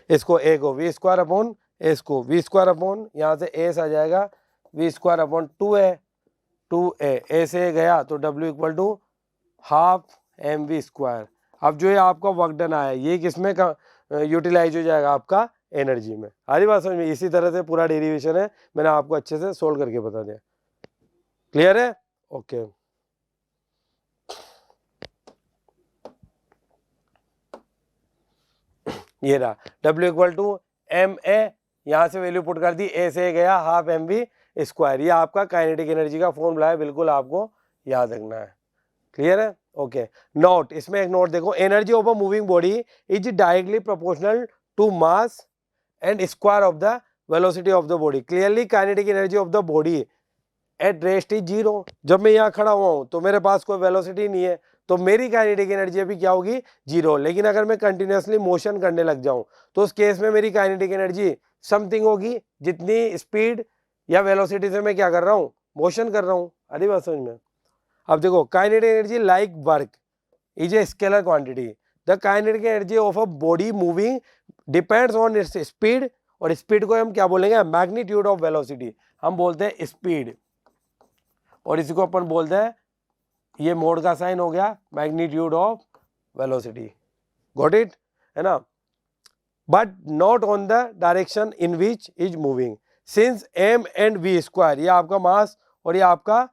इसको a को v स्क्वायर अपॉन s को v स्क्वायर अपॉन यहाँ से s आ जाएगा v square upon 2a a से गया तो w equal to half mv square. अब जो है आपका वर्क डन आया, ये किसमें का यूटिलाइज हो जाएगा आपका एनर्जी में, हरी बात समझ में। इसी तरह से पूरा डेरिवेशन है, मैंने आपको अच्छे से सोल्व करके बता दिया। क्लियर है, ओके। ये रहा w equal to m a, यहाँ से वैल्यू पुट कर दी, a से गया हाफ एम वी स्क्वायर। ये आपका काइनेटिक एनर्जी का फॉर्मूला है, बिल्कुल आपको याद रखना है। क्लियर है, ओके। नोट, इसमें एक नोट देखो, energy of a moving body is directly proportional to mass and square of the velocity of the body. Clearly kinetic energy of the body at rest is zero. जब मैं यहाँ खड़ा हुआ हूँ तो मेरे पास कोई वेलोसिटी नहीं है, तो मेरी काइनेटिक एनर्जी अभी क्या होगी, जीरो। लेकिन अगर मैं कंटिन्यूअसली मोशन करने लग जाऊं तो उस केस में मेरी काइनेटिक एनर्जी समथिंग होगी, जितनी स्पीड या वेलोसिटी से मैं क्या कर रहा हूँ, मोशन कर रहा हूँ, अरे बात समझ में। अब देखो kinetic energy like work is a scalar quantity. The kinetic energy of a body moving depends on its speed, और स्पीड को हम क्या बोलेंगे, मैग्नीट्यूड ऑफ वेलोसिटी, हम बोलते हैं स्पीड, और इसी को अपन बोलते हैं, ये मोड का साइन हो गया, magnitude of velocity. Got it, है ना। But not on the direction in which is moving, since m and v square, ये आपका मास और ये आपका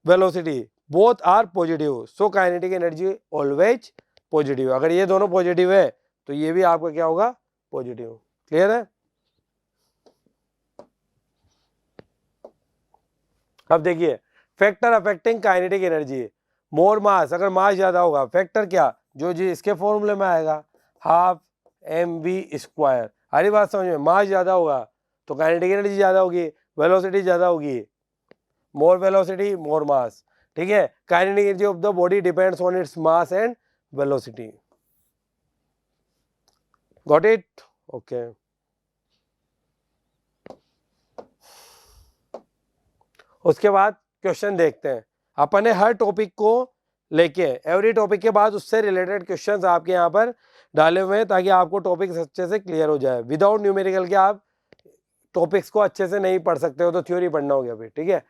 velocity both are positive, so kinetic energy always positive. अगर ये दोनों पॉजिटिव है तो ये भी आपका क्या होगा, पॉजिटिव। क्लियर है। अब देखिए फैक्टर अफेक्टिंग काइनेटिक एनर्जी, मोर मास, अगर मास ज्यादा होगा, फैक्टर क्या, जो जी इसके फॉर्मूले में आएगा, हाफ एम वी स्क्वायर। हरी बात समझ में, मास ज्यादा होगा तो काइनेटिक एनर्जी ज्यादा होगी, वेलोसिटी ज्यादा होगी, मोर वेलोसिटी मोर मास। ठीक है, kinetic energy of the body depends on its mass and velocity. Got it, okay. उसके बाद क्वेश्चन देखते हैं। अपन ने हर टॉपिक को लेके, एवरी टॉपिक के बाद उससे रिलेटेड क्वेश्चंस आपके यहाँ पर डाले हुए हैं, ताकि आपको टॉपिक अच्छे से क्लियर हो जाए। विदाउट न्यूमेरिकल के आप टॉपिक्स को अच्छे से नहीं पढ़ सकते हो, तो थ्योरी पढ़ना हो गया फिर। ठीक है,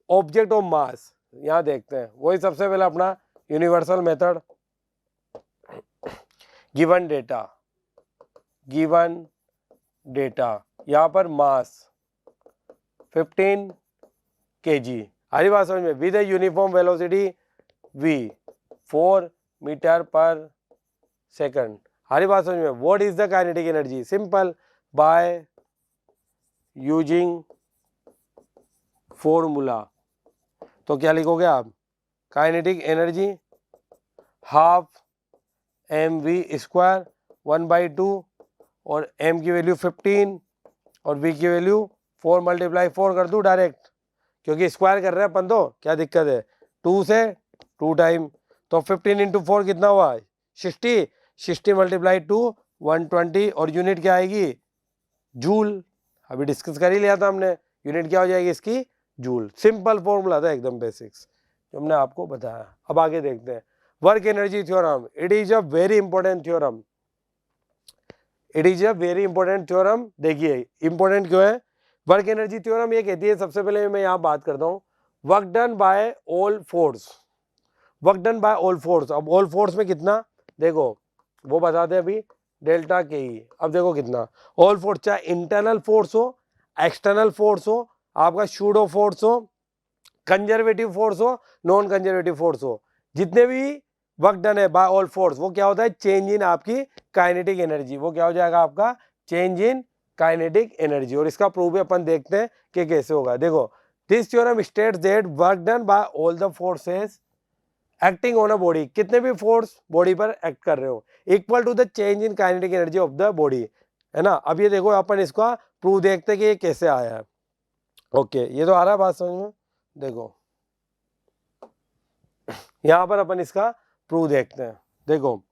ऑब्जेक्ट ऑफ मास, यहाँ देखते हैं, वही सबसे पहले अपना यूनिवर्सल मेथड, गिवन डेटा, यहाँ पर मास 15 kg, हरी बात समझ में, with a uniform velocity v 4 metre per second, हरी बात समझ में। What is the kinetic energy, simple, by using formula, तो क्या लिखोगे आप, काइनेटिक एनर्जी हाफ mv² 1/2 और m की वैल्यू 15 और v की वैल्यू 4 × 4 कर दूं डायरेक्ट, क्योंकि स्क्वायर कर रहे हैं अपन तो, क्या दिक्कत है, 2 से 2 टाइम, तो 15 × 4 कितना हुआ, 60 × 2 120 और यूनिट क्या आएगी, जूल, अभी डिस्कस कर ही लिया था हमने, यूनिट क्या हो जाएगी इसकी, जूल। सिंपल फॉर्मूला था एकदम बेसिक्स जो हमने आपको बताया। अब आगे देखते हैं work energy theorem, it is a very important theorem, it is a very important theorem. देखिए इंपॉर्टेंट क्यों है, वर्क एनर्जी थ्योरम ये कहती है, सबसे पहले मैं यहाँ बात करता हूँ, work done by all force, work done by all force. अब ऑल फोर्स में कितना, देखो वो बताते हैं अभी, डेल्टा के ई। अब देखो कितना, ऑल फोर्स, चाहे इंटरनल फोर्स हो, एक्सटर्नल फोर्स हो, आपका शूडो फोर्स हो, कंजर्वेटिव फोर्स हो, नॉन कंजर्वेटिव फोर्स हो, जितने भी वर्क डन है बाय ऑल फोर्स, वो क्या होता है, चेंज इन आपकी काइनेटिक एनर्जी, वो क्या हो जाएगा आपका, चेंज इन काइनेटिक एनर्जी। और इसका प्रूफ भी अपन देखते हैं कि कैसे होगा। देखो, this theorem states that work done by all the forces acting on a body, कितने भी फोर्स बॉडी पर एक्ट कर रहे हो, equal to the change in kinetic energy of the body, है ना। अब ये देखो अपन इसका प्रूफ देखते हैं कि ये कैसे आया है। ओके, ये तो आ रहा है बात समझ में। देखो यहां पर अपन इसका प्रूफ देखते हैं। देखो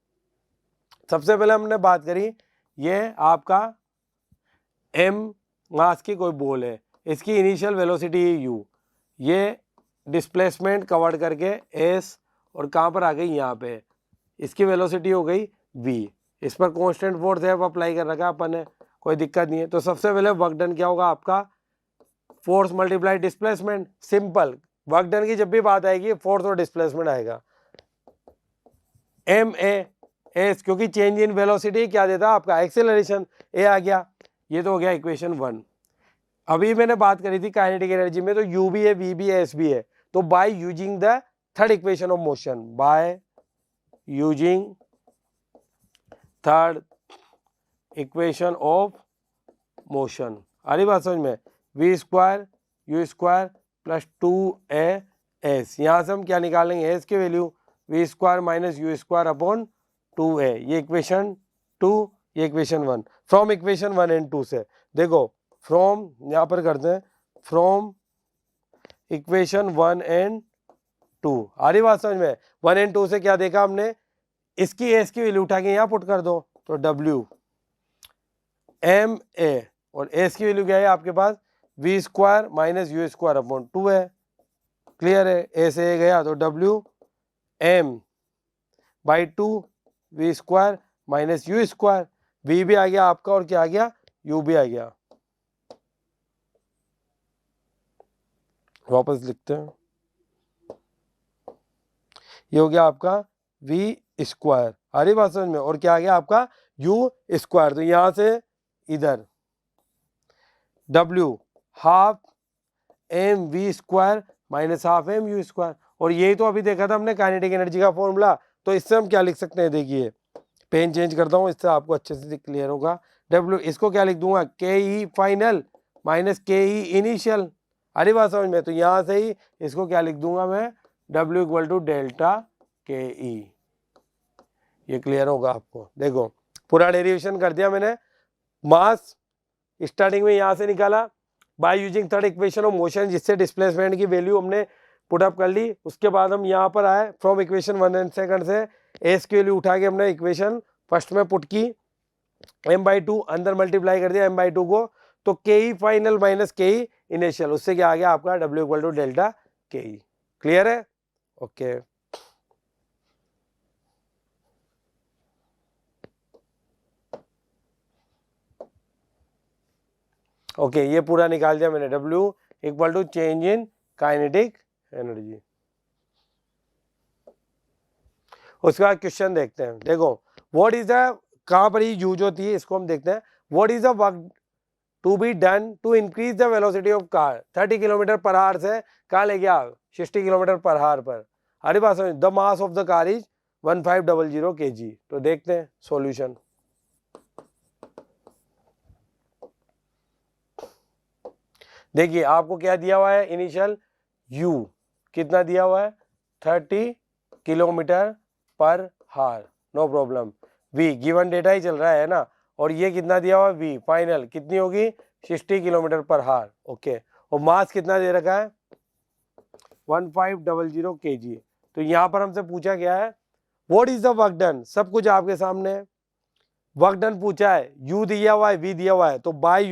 सबसे पहले हमने बात करी, ये आपका m मास की कोई बॉल है, इसकी इनिशियल वेलोसिटी है u, ये डिस्प्लेसमेंट कवर्ड करके s और कहाँ पर आ गई, यहाँ पे इसकी वेलोसिटी हो गई v, इस पर कांस्टेंट फोर्स है अप्लाई कर रखा अपन ने, कोई दिक्कत नहीं है। तो सबसे पहले वर्क डन क्या होगा आपका, force multiply displacement, simple, work done की जब भी बात आएगी फोर्स और डिस्प्लेसमेंट आएगा, एम ए एस, क्योंकि चेंज इन वेलोसिटी क्या देता आपका, एक्सेलरेशन, ए आ गया। ये तो हो गया इक्वेशन 1। अभी मैंने बात करी थी काइनेटिक एनर्जी में, तो u भी है, v भी है, s भी है, तो by using the third equation of motion, by using third equation of motion, आ रही बात समझ में, v² u² प्लस 2a(s), यहां से हम क्या निकालेंगे, s की value v² - u² upon 2a, ये इक्वेशन 2, ये इक्वेशन 1, फ्रॉम इक्वेशन 1 एंड 2 से। देखो फ्रॉम, यहां पर करते हैं, फ्रॉम इक्वेशन 1 एंड 2, आ रही बात समझ में। 1 एंड 2 से क्या देखा हमने, इसकी एस की वैल्यू उठा के यहाँ पुट कर दो, तो w m a, और एस की वैल्यू क्या है आपके पास, v² - u² अपॉन 2 है, क्लियर है, ए से ए गया तो w m/2 v² - u², v भी आ गया आपका और क्या आ गया, u भी आ गया। वापस लिखते हैं, ये हो गया आपका v², आ रही बात समझ में, और क्या आ गया आपका u², तो यहां से इधर w half mv² - half mu², और यही तो अभी देखा था हमने काइनेटिक एनर्जी का फॉर्मूला। तो इससे हम क्या लिख सकते हैं, देखिए पेन चेंज करता हूँ, इससे आपको अच्छे से क्लियर होगा। w, इसको क्या लिख दूंगा, के ई फाइनल माइनस के ई इनिशियल, अरे बात समझ में, तो यहाँ से ही इसको क्या लिख दूंगा मैं, w = डेल्टा के ई, ये क्लियर होगा आपको। देखो पूरा डेरिवेशन कर दिया मैंने, मास स्टार्टिंग में यहाँ से निकाला bye using third equation of motion, जिससे डिस्प्लेसमेंट की वैल्यू हमने पुट अप कर ली। उसके बाद हम यहाँ पर आए, फ्रॉम इक्वेशन 1 एंड सेकंड से एस की वैल्यू उठा के हमने इक्वेशन फर्स्ट में पुट की, m/2 अंदर मल्टीप्लाई कर दिया m/2 को, तो के ई फाइनल माइनस के ई इनिशियल, उससे क्या आ गया आपका w = डेल्टा के ई, क्लियर है, ओके। ओके, ये पूरा निकाल दिया मैंने, w = change in kinetic energy. उसके बाद क्वेश्चन देखते हैं। देखो व्हाट इज द, कहाँ पर ये यूज होती है इसको हम देखते हैं। What is the work to be done to increase the velocity of car. 30 kilometre per hour से कहाँ ले गया 60 किलोमीटर पर आवर पर। हमारी बात समझ। The mass of the car is 1500 kg। तो देखते हैं सॉल्यूशन। देखिए आपको क्या दिया हुआ है इनिशियल u कितना दिया हुआ है 30 kilometre per hour, no problem. v given data ही चल रहा है ना, और ये कितना दिया हुआ है v फाइनल कितनी होगी 60 किलोमीटर पर आवर। ओके, और मास कितना दे रखा है 1500 kg। तो यहाँ पर हमसे पूछा गया है what is the work done, सब कुछ आपके सामने है। वर्क डन पूछा है, u दिया हुआ है v दिया हुआ है, तो by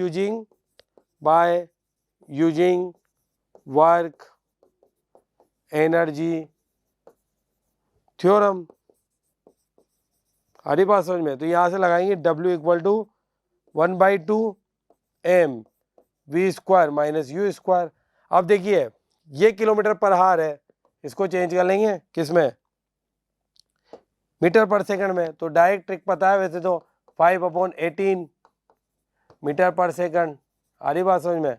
using work energy theorem. हरी बात समझ में। तो यहां से लगाएंगे W equal to 1/2 m v square minus u square. अब देखिए ये किलोमीटर पर आवर है, इसको चेंज कर लेंगे किस में मीटर पर सेकंड में। तो डायरेक्ट ट्रिक पता है वैसे तो 5/18 मीटर पर सेकंड। हरी बात समझ में।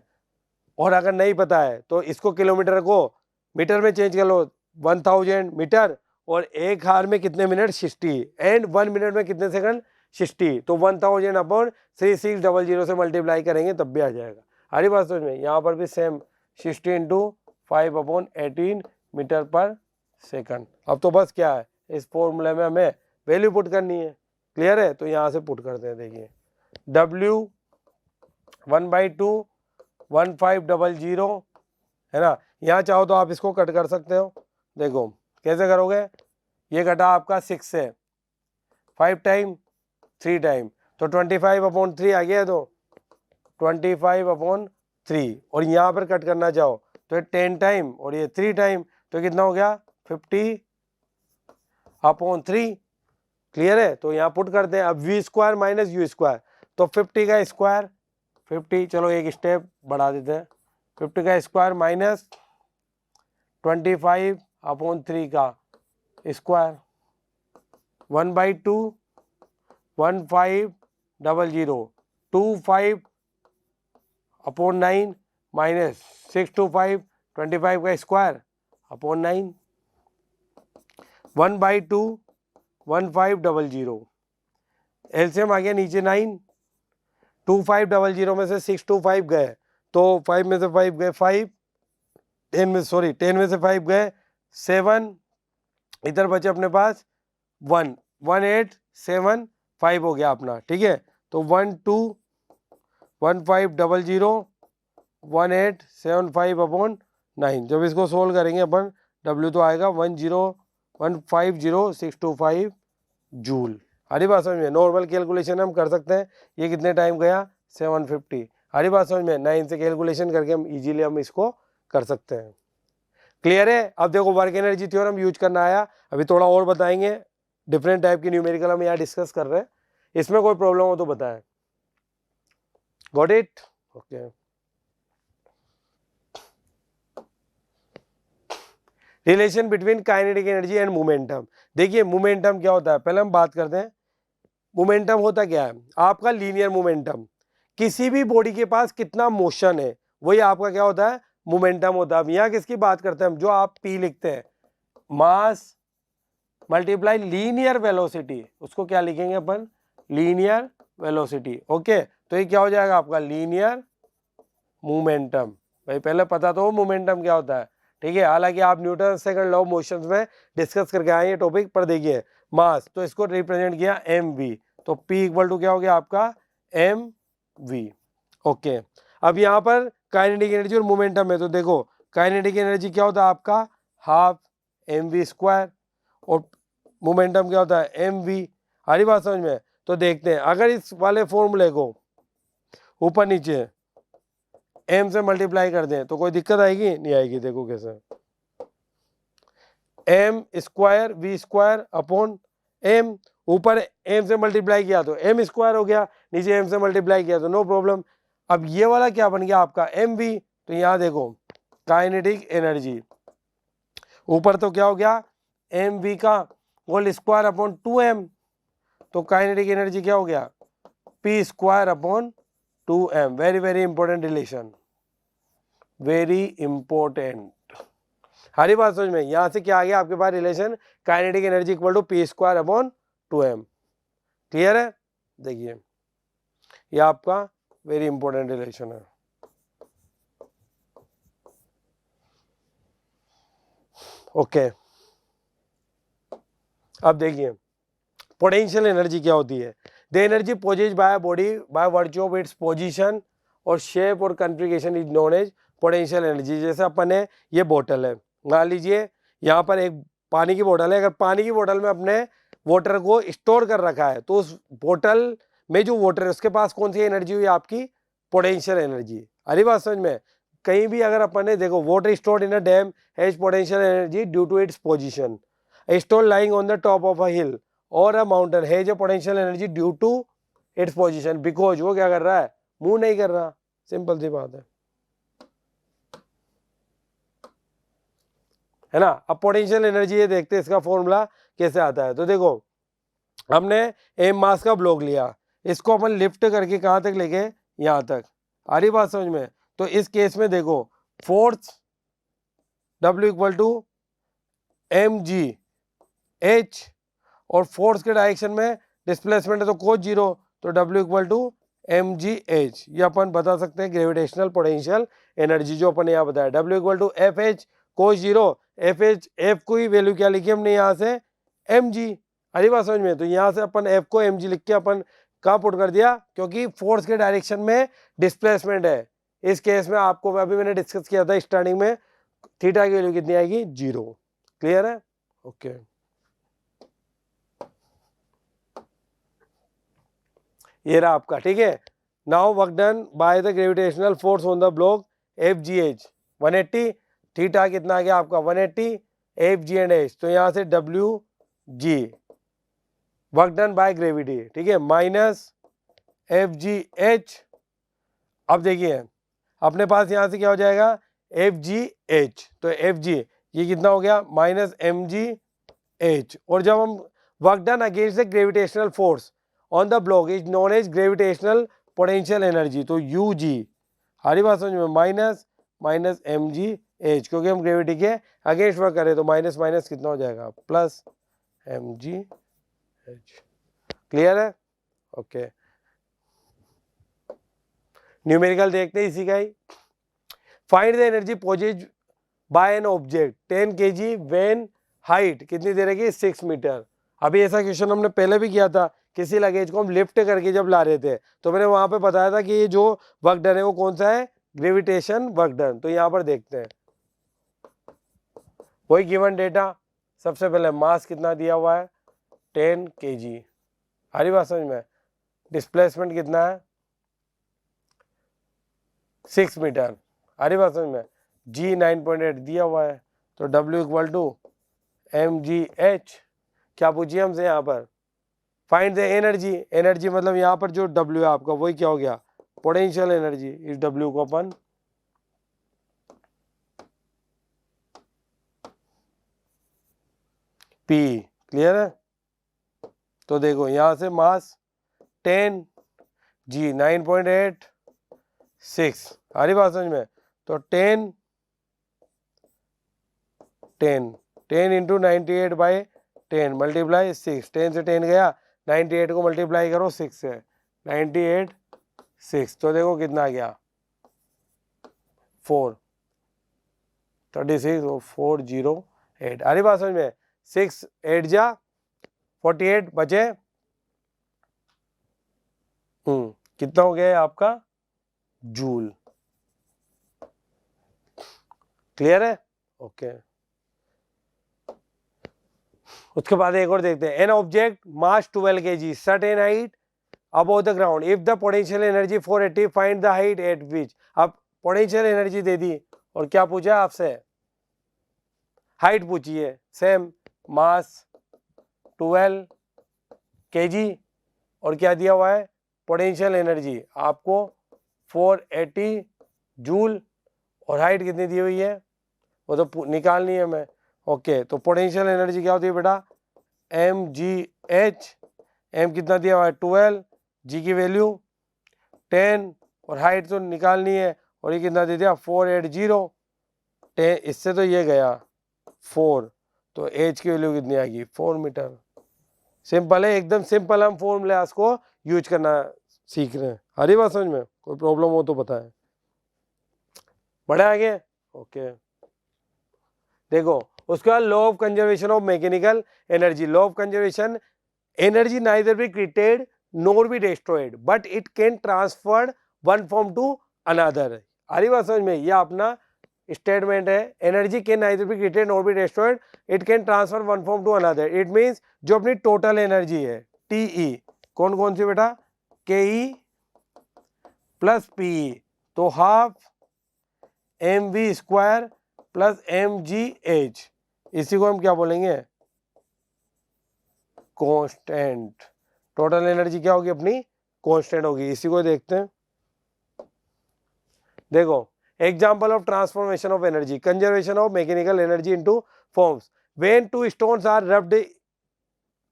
और अगर नहीं पता है तो इसको किलोमीटर को मीटर में चेंज कर लो 1000 मीटर, और एक हार में कितने मिनट 60 एंड 1 मिनट में कितने सेकंड 60। तो 1000/3600 से मल्टीप्लाई करेंगे तब भी आ जाएगा। हरी बात समझ में। यहाँ पर भी same 60 into 5/18 metre per second. अब तो बस क्या है इस फॉर्मूले में हमें वैल्यू पुट करनी है। क्लियर है, तो यहाँ से पुट करते हैं। देखिए W 1/2 1500 है ना। यहाँ चाहो तो आप इसको कट कर सकते हो। देखो कैसे करोगे, ये कटा आपका 6 से 5 टाइम 3 टाइम, तो 25/3 आ गया। तो 25/3, और यहाँ पर कट करना चाहो तो 10 टाइम और ये 3 टाइम, तो कितना हो गया 50/3। क्लियर है, तो यहाँ पुट करते हैं। अब v square minus u square, तो 50 का स्क्वायर 50, चलो एक स्टेप बढ़ा देते हैं। 50 का स्क्वायर माइनस 25/3 का स्क्वायर 1/2 1500 25/9 माइनस 625 25 का स्क्वायर अपॉन 9 1/2 1500। एलसीएम आ गया नीचे 9, 2500 में से 625 गए तो 5 में से 5 गए 5, 10 में से 5 गए 7, इधर बचे अपने पास 1, 1875 हो गया अपना। ठीक है, तो 121500 1875/9। जब इसको सोल्व करेंगे अपन W तो आएगा 10150,625 जूल। हरी बात समझ में। नॉर्मल कैलकुलेशन हम कर सकते हैं। ये कितने टाइम गया 750। हरी बात समझ में। 9 से कैलकुलेशन करके हम इजीली हम इसको कर सकते हैं। क्लियर है। अब देखो वर्क एनर्जी थ्योरम यूज करना आया। अभी थोड़ा और बताएंगे, डिफरेंट टाइप की न्यूमेरिकल हम यहाँ डिस्कस कर रहे हैं। इसमें कोई प्रॉब्लम हो तो बताएं। Got it? Okay. Relation between kinetic energy and momentum. देखिए मोमेंटम क्या होता है, पहले हम बात करते हैं। मोमेंटम होता क्या है, आपका लीनियर मोमेंटम। किसी भी बॉडी के पास कितना मोशन है वही आपका क्या होता है, मोमेंटम होता है। यहाँ किसकी बात करते हैं हम, जो आप P लिखते हैं, मास मल्टीप्लाई लीनियर वेलोसिटी, उसको क्या लिखेंगे अपन, लीनियर वेलोसिटी। ओके, तो ये क्या हो जाएगा आपका लीनियर मोमेंटम। भाई पहले पता तो मोमेंटम क्या होता है। ठीक है, हालांकि आप Newton second law of motion में डिस्कस करके आए ये टॉपिक पर। देखिए मास, तो इसको रिप्रेजेंट किया mv, तो P इक्वल टू क्या हो गया आपका mv। ओके, अब यहाँ पर काइनेटिक एनर्जी और मोमेंटम है, तो देखो काइनेटिक एनर्जी क्या होता है आपका हाफ mv स्क्वायर, और मोमेंटम क्या होता है mv। हरी बात समझ में। तो देखते हैं, अगर इस वाले फॉर्मूले को ऊपर नीचे m से मल्टीप्लाई कर दें तो कोई दिक्कत आएगी, नहीं आएगी। देखो कैसे, m square v square upon m, ऊपर m से मल्टीप्लाई किया तो m स्क्वायर हो गया, नीचे m से मल्टीप्लाई किया तो नो प्रॉब्लम। अब ये वाला क्या बन गया आपका mv, तो यहाँ देखो काइनेटिक एनर्जी, ऊपर तो क्या हो गया mv का, होल स्क्वायर अपॉन 2m, तो काइनेटिक एनर्जी क्या हो गया, p square upon 2m। Very very important relation, very important. हरी बात समझ में, यहां से क्या आ गया आपके पास relation, kinetic energy equal to p square upon 2m। Clear है, देखिए ये आपका वेरी इंपॉर्टेंट रिलेशन है। ओके अब देखिए पोटेंशियल एनर्जी क्या होती है। The energy possessed by body by virtue of its position और शेप और configuration is known as potential energy. जैसे अपन ने ये बोतल है, मान लीजिए यहाँ पर एक पानी की बोतल है, अगर पानी की बोतल में अपने वाटर को स्टोर कर रखा है तो उस बोतल में जो वाटर है उसके पास कौन सी एनर्जी हुई आपकी, पोटेंशियल एनर्जी। अरे बात समझ में, कहीं भी अगर अपन ने देखो water stored in a dam has potential energy due to its position, a stone lying on the top of a hill or a mountain has a potential energy due to its position because वो क्या कर रहा है, मूव नहीं कर रहा, सिंपल सी बात है ना। अब पोटेंशियल एनर्जी ये देखते हैं इसका फॉर्मूला कैसे आता है। तो देखो हमने एम मास का ब्लॉक लिया, इसको अपन लिफ्ट करके कहाँ तक लेके, यहाँ तक। आ रही बात समझ में, तो इस केस में देखो force W equal to m ji h और फोर्स के डायरेक्शन में डिस्प्लेसमेंट है तो कोस जीरो, तो W equal to m ji h. ये अपन बता सकते हैं ग्रेविटेशनल पोटेंशियल एनर्जी जो अपन यहाँ बताया। W equal to f h cos zero, f h f को ही वैल्यू क्या लिखी हमने यहाँ से एम जी। अरे बात समझ में, तो यहाँ से अपन एफ को एम जी लिख के अपन कहाँ पुट कर दिया, क्योंकि फोर्स के डायरेक्शन में डिस्प्लेसमेंट है। इस केस में आपको अभी मैंने डिस्कस किया था स्टार्टिंग में, थीटा की वैल्यू कितनी आएगी, 0। क्लियर है, ओके। ये रहा आपका, ठीक है। Now work done by the gravitational force on the block F G H 180, theta कितना आ गया आपका 180, एफ जी एंड एच, तो यहाँ से W G work done by gravity, ठीक है, माइनस एफ जी एच। अब देखिए अपने पास यहाँ से क्या हो जाएगा, एफ जी एच, तो एफ जी ये कितना हो गया माइनस एम जी एच। और जब हम work done against the gravitational force on the block is known as gravitational potential energy, तो यू जी, हमारी बात समझ में, माइनस माइनस एम जी एच, क्योंकि हम ग्रेविटी के अगेंस्ट वर्क करें तो माइनस माइनस कितना हो जाएगा, plus M G H. Clear है, ओके। न्यूमेरिकल देखते हैं इसी का ही। Find the energy possessed by an object 10 kg when height कितनी दे रखी, 6 मीटर। अभी ऐसा क्वेश्चन हमने पहले भी किया था, किसी लगेज को हम लिफ्ट करके जब ला रहे थे तो मैंने वहां पे बताया था कि ये जो वर्क डन है वो कौन सा है, ग्रेविटेशन वर्क डन। तो यहाँ पर देखते हैं वही गिवन डेटा। सबसे पहले मास कितना दिया हुआ है 10 kg, हरी बात समझ में, डिस्प्लेसमेंट कितना है 6 मीटर, हरी बात समझ में, जी 9.8 दिया हुआ है, तो W equal to m ji h. क्या पूछिए हमसे यहाँ पर, फाइंड द एनर्जी, एनर्जी मतलब यहाँ पर जो W है आपका वही क्या हो गया, पोटेंशियल एनर्जी। इस W को अपन P, क्लियर है। तो देखो यहाँ से मास 10 जी 9.8 6, हरी बात समझ में, तो 10 इंटू 98 बाई 10 मल्टीप्लाई 6, 10 से 10 गया, 98 को मल्टीप्लाई करो 6 से, 98 6, तो देखो कितना आ गया 4 36 और 408, अरे बात समझ में, 6 8 जा 48 बचे, कितना हो गया आपका जूल। क्लियर है, ओके। उसके बाद एक और देखते हैं, an object mass 12 kg set in height above the ground if the potential energy 480 find the height eight विच। अब पोटेंशियल एनर्जी दे दी और क्या पूछा आपसे, हाइट पूछी है, सेम मास 12 kg और क्या दिया हुआ है, पोटेंशियल एनर्जी आपको 480 जूल और हाइट कितनी दी हुई है वो तो निकालनी है हमें। ओके, तो पोटेंशियल एनर्जी क्या होती है बेटा, एम जी एच, एम कितना दिया हुआ है 12, जी की वैल्यू 10 और हाइट तो निकालनी है और ये कितना दे दिया 480, 10 इससे तो ये गया 4, तो एच की वैल्यू कितनी आएगी 4 मीटर। सिंपल है एकदम सिंपल, हम फॉर्मूलास को यूज करना सीख रहे हैं। हरी बात समझ में, कोई प्रॉब्लम हो तो बताएं। बढ़े आगे, ओके। देखो उसके बाद law of conservation of mechanical energy. Law of conservation, energy neither be created nor be destroyed but it can transferred one form to another. हरी बात समझ में, यह अपना स्टेटमेंट है, energy can neither be created nor be destroyed, it can transfer one form to another. It means जो अपनी टोटल एनर्जी है टीई, कौन कौन सी बेटा, के ई प्लस पीई, तो half m v square plus M G h, इसी को हम क्या बोलेंगे कांस्टेंट। टोटल एनर्जी क्या होगी अपनी कांस्टेंट होगी, इसी को देखते हैं। देखो example of transformation of energy, conservation of mechanical energy into forms. When two stones are rubbed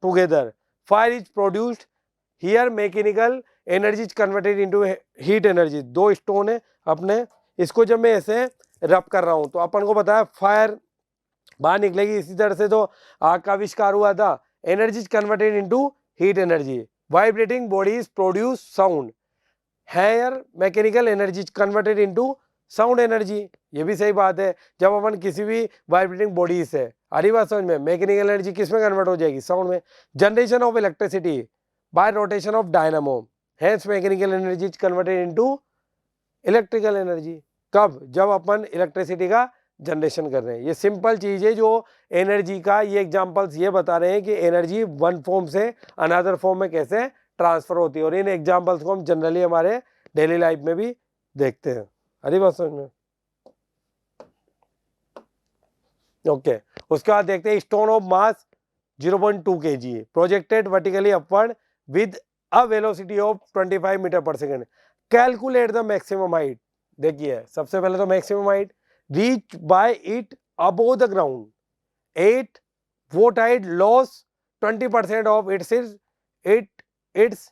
together fire is produced, here mechanical energy is converted into heat energy. दो स्टोन है अपने, इसको जब मैं ऐसे रब कर रहा हूं तो अपन को पता है फायर बाहर निकलेगी, इसी तरह से तो आग का आविष्कार हुआ था। Energy is converted into heat energy, vibrating bodies produce sound, here mechanical energy converted into sound energy. ये भी सही बात है, जब अपन किसी भी वाइब्रेटिंग बॉडी से, आ रही बात समझ में, मैकेनिकल एनर्जी किस में कन्वर्ट हो जाएगी, साउंड में। Generation of electricity bye rotation of dynamo, hence mechanical energy converted into electrical energy. कब, जब अपन इलेक्ट्रिसिटी का जनरेशन कर रहे हैं। ये सिंपल चीज है जो एनर्जी का, ये एग्जांपल्स ये बता रहे हैं कि एनर्जी वन फॉर्म से अनदर फॉर्म में कैसे ट्रांसफर होती है, और इन एग्जांपल्स को हम जनरली हमारे डेली लाइफ में भी देखते हैं। अरे बात समझ में, ओके। उसके बाद देखते हैं stone of mass 0.2 kg projected vertically upward with a velocity of 25 metre per second, calculate the maximum height. देखिए सबसे पहले तो maximum height reach by it above the ground, 8 what height loss 20% of its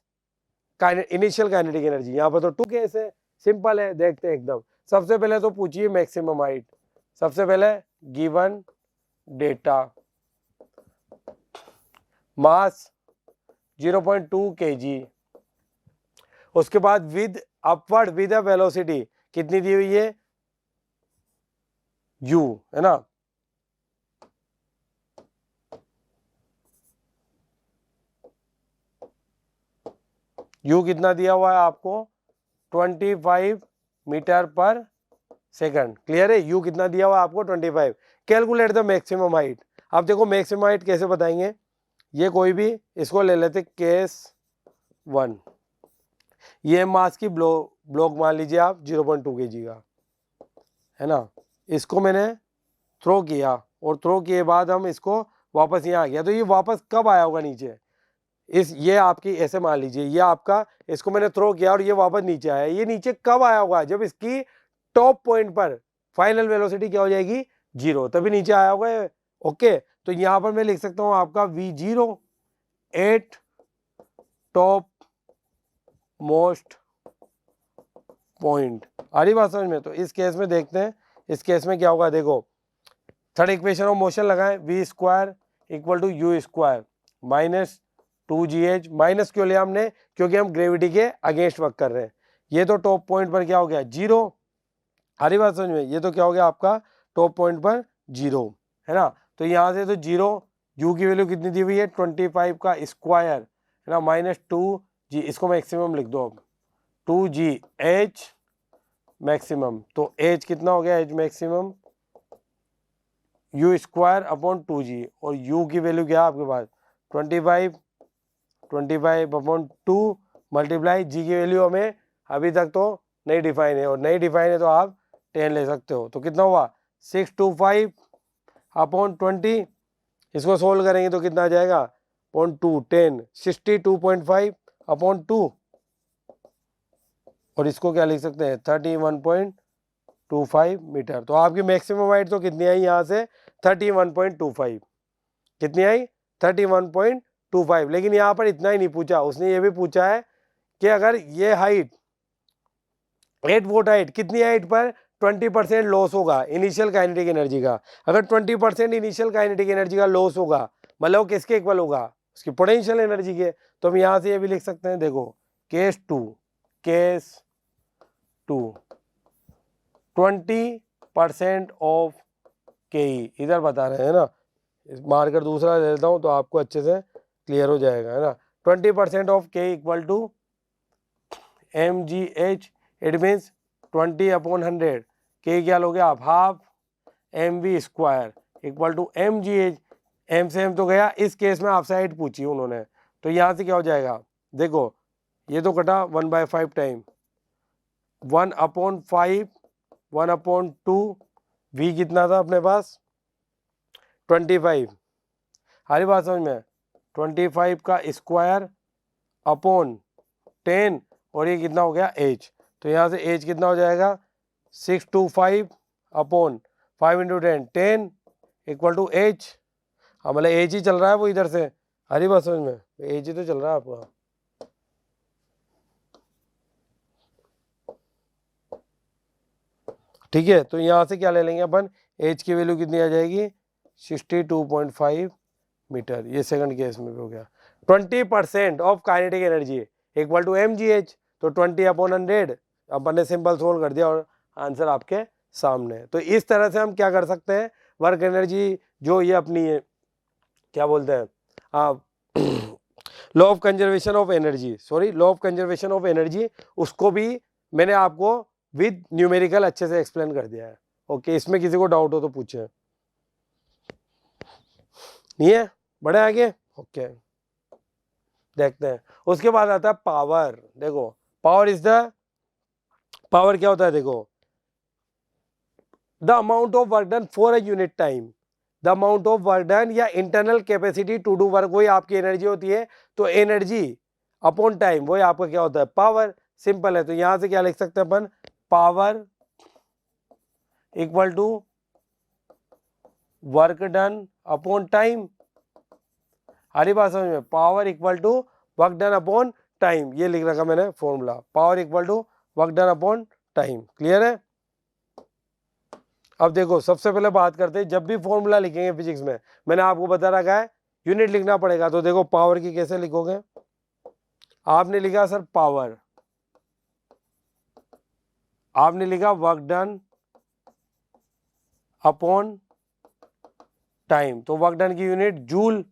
initial kinetic energy. यहाँ पर तो 2 केस है, सिंपल है, देखते हैं एकदम। सबसे पहले तो पूछिए मैक्सिमम हाइट, सबसे पहले गिवन डेटा मास 0.2 kg, उसके बाद with upward with a velocity कितनी दी हुई है u, है ना, u कितना दिया हुआ है आपको 25 मीटर पर सेकंड। क्लियर है, u कितना दिया हुआ है आपको 25। Calculate the maximum height. अब देखो मैक्सिमम हाइट कैसे बताएंगे, ये कोई भी इसको ले लेते केस 1, ये मास की ब्लॉक मान लीजिए आप 0.2 kg का, है ना। इसको मैंने थ्रो किया और थ्रो किए बाद हम इसको वापस यहाँ आ गया, तो ये वापस कब आया होगा नीचे, ये आपकी ऐसे मान लीजिए, ये आपका, इसको मैंने थ्रो किया और ये वापस नीचे आया, ये नीचे कब आया होगा, जब इसकी टॉप पॉइंट पर फाइनल वेलोसिटी क्या हो जाएगी 0, तभी नीचे आया होगा। ओके, तो यहां पर मैं लिख सकता हूं आपका V0 at top most point. आ रही बात समझ में, तो इस केस में देखते हैं, इस केस में क्या होगा। देखो थर्ड इक्वेशन ऑफ मोशन लगाएं, v square equal to u square minus 2gh। Minus क्यों लिया हमने, क्योंकि हम ग्रेविटी के अगेंस्ट वर्क कर रहे हैं। ये तो टॉप पॉइंट पर क्या हो गया 0, हरी बात समझ में, ये तो क्या हो गया आपका टॉप पॉइंट पर 0, है ना। तो यहाँ से तो 0, u की वैल्यू कितनी दी हुई है 25 का स्क्वायर, है ना, माइनस 2g, इसको मैक्सिमम लिख दो अब, 2gh मैक्सिमम। तो h कितना हो गया, h maximum u square upon 2g, और u की वैल्यू क्या है आपके पास 25 अपॉन 2 मल्टीप्लाई g की वैल्यू हमें अभी तक तो नहीं डिफाइन है, और नहीं डिफाइन है तो आप 10 ले सकते हो। तो कितना हुआ 625 अपॉन 20, इसको सोल्व करेंगे तो कितना आ जाएगा अपॉन 2 10, 62.5 अपॉन 2, और इसको क्या लिख सकते हैं 31.25 मीटर। तो आपकी मैक्सिमम हाइट तो कितनी आई यहाँ से 31.25, कितनी आई 31.25। लेकिन यहाँ पर इतना ही नहीं पूछा, उसने ये भी पूछा है कि अगर ये हाइट 8 वोल्ट हाइट, कितनी हाइट पर 20% लॉस होगा इनिशियल काइनेटिक एनर्जी का। अगर 20% इनिशियल काइनेटिक एनर्जी का लॉस होगा, मतलब वो किसके इक्वल होगा, उसकी पोटेंशियल एनर्जी के। तो हम यहाँ से ये भी लिख सकते हैं, देखो केस टू 20% ऑफ के ई, इधर बता रहे हैं ना, मार्कर दूसरा दे देता हूँ तो आपको अच्छे से क्लियर हो जाएगा, है ना। 20% of K equal to mgh, it means 20/100। K क्या लोगे आप, half mv² equal to mgh। m से m तो गया, इस केस में आपसे हाइट पूछी उन्होंने, तो यहाँ से क्या हो जाएगा, देखो ये तो कटा 1/5 टाइम 1/5 1/2, v कितना था अपने पास 25। हरी बात समझ में, 25 का स्क्वायर अपॉन 10, और ये कितना हो गया h। तो यहाँ से h कितना हो जाएगा 625/5 × 10 10 इक्वल टू h। हाँ मतलब h ही चल रहा है वो इधर से, हरी बात समझ में, h ही तो चल रहा है आपका। ठीक है, तो यहाँ से क्या ले लेंगे अपन, h की वैल्यू कितनी आ जाएगी 62.5 मीटर, ये सेकंड केस में भी हो गया। 20% of kinetic energy equal to mgh, तो 20/100 अपन ने सिंपल सोल्व कर दिया और आंसर आपके सामने है। तो इस तरह से हम क्या कर सकते हैं, वर्क एनर्जी जो ये अपनी है, क्या बोलते हैं आप, law of conservation of energy, sorry law of conservation of energy, उसको भी मैंने आपको विद न्यूमेरिकल अच्छे से एक्सप्लेन कर दिया है। ओके, इसमें किसी को डाउट हो तो पूछे, नहीं है, बड़े आगे। ओके, देखते हैं। उसके बाद आता है पावर। देखो पावर इज द, पावर क्या होता है, देखो the amount of work done for a unit time, the amount of work done या internal capacity to do work, वही आपकी एनर्जी होती है। तो एनर्जी अपॉन टाइम वही आपका क्या होता है, पावर। सिंपल है, तो यहां से क्या लिख सकते हैं अपन, power equal to work done upon time. हरी बात समझ में, power equal to work done upon time, ये लिख रखा मैंने formula, power equal to work done upon time. Clear है। अब देखो सबसे पहले बात करते हैं, जब भी फॉर्मूला लिखेंगे फिजिक्स में, मैंने आपको बता रखा है यूनिट लिखना पड़ेगा। तो देखो पावर की कैसे लिखोगे, आपने लिखा सर पावर, आपने लिखा वर्क डन अपॉन टाइम, तो वर्क डन की यूनिट जूल,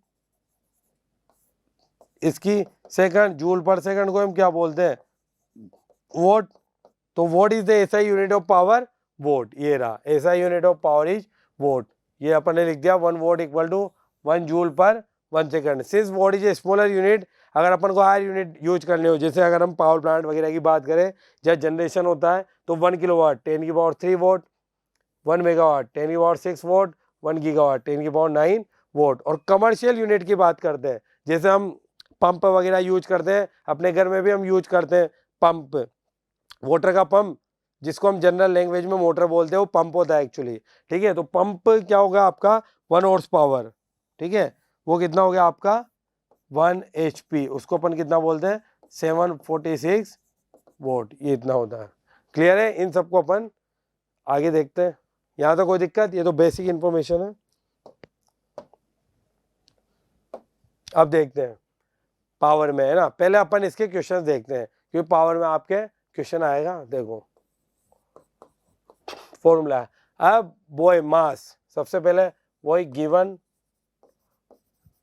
इसकी सेकंड, जूल पर सेकंड को हम क्या बोलते हैं, वोट। तो vote is the SI unit of power, vote, ये रहा SI unit of power is vote. ये अपन ने लिख दिया 1 वोट इक्वल टू 1 जूल पर 1 second. Since vote is a smaller unit, अगर अपन को हायर यूनिट यूज करने हो, जैसे अगर हम पावर प्लांट वगैरह की बात करें जहाँ जनरेशन होता है, तो 1 किलोवाट 10 की पावर 3 वोट, 1 मेगावाट 10 की पावर 6 वोट, 1 गीगावाट 10 की पावर 9 वोट। और कमर्शियल यूनिट की बात करते हैं, जैसे हम पंप वगैरह यूज करते हैं, अपने घर में भी हम यूज करते हैं पंप, वाटर का पंप, जिसको हम जनरल लैंग्वेज में मोटर बोलते हैं, वो पंप होता है एक्चुअली। ठीक है, तो पंप क्या होगा आपका 1 हॉर्स पावर। ठीक है, वो कितना हो गया आपका 1 HP, उसको अपन कितना बोलते हैं 746 वोट, ये इतना होता है। क्लियर है, इन सबको अपन आगे देखते हैं। यहाँ तो कोई दिक्कत, ये तो बेसिक इंफॉर्मेशन है। अब देखते हैं पावर में, है ना, पहले अपन इसके क्वेश्चन देखते हैं, क्योंकि पावर में आपके क्वेश्चन आएगा। देखो फॉर्मूला है, अब वो है मास, सबसे पहले वो है गिवन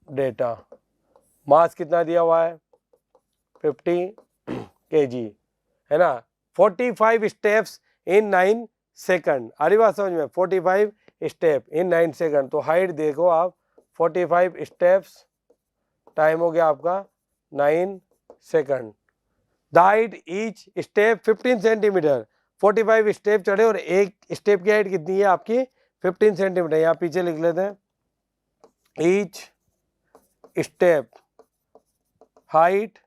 डेटा, मास कितना दिया हुआ है 50 kg, है ना, 45 स्टेप्स इन 9 सेकंड। अरे बात समझ में, 45 स्टेप इन 9 सेकंड। तो हाइट देखो आप 45 स्टेप्स, टाइम हो गया आपका 9 second. The height each step 15 centimetre, 45 step चढ़े और एक स्टेप की हाइट कितनी है आपकी 15 सेंटीमीटर। यहाँ पीछे लिख लेते हैं, ईच स्टेप हाइट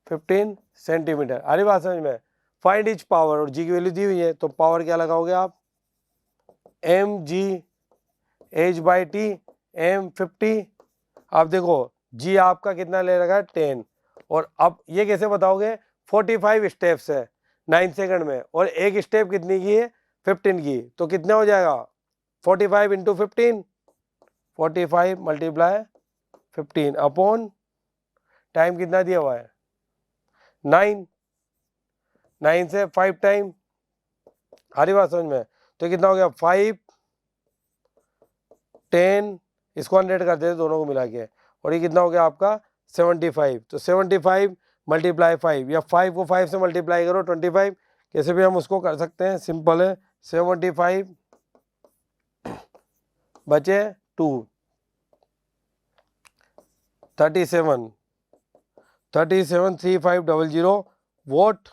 15 सेंटीमीटर। अरे बात समझ में, फाइंड इच पावर, और जी की वैल्यू दी हुई है, तो पावर क्या लगाओगे आप, mg h/t, m 50 अब देखो जी आपका कितना ले रखा है 10, और अब ये कैसे बताओगे, 45 स्टेप्स है 9 सेकंड में, और एक स्टेप कितनी की है 15 की, तो कितना हो जाएगा 45 इंटू 15, 45 मल्टीप्लाई 15 अपॉन टाइम कितना दिया हुआ है 9, 9 से 5 टाइम, आ रही बात समझ में, तो कितना हो गया 5 10, इसको 100 कर देते दोनों को मिला के, और ये कितना हो गया आपका 75, तो 75 मल्टीप्लाई 5, या 5 को 5 से मल्टीप्लाई करो 25, कैसे भी हम उसको कर सकते हैं, सिंपल है, 75 बचे 2, 37 3500 वोट,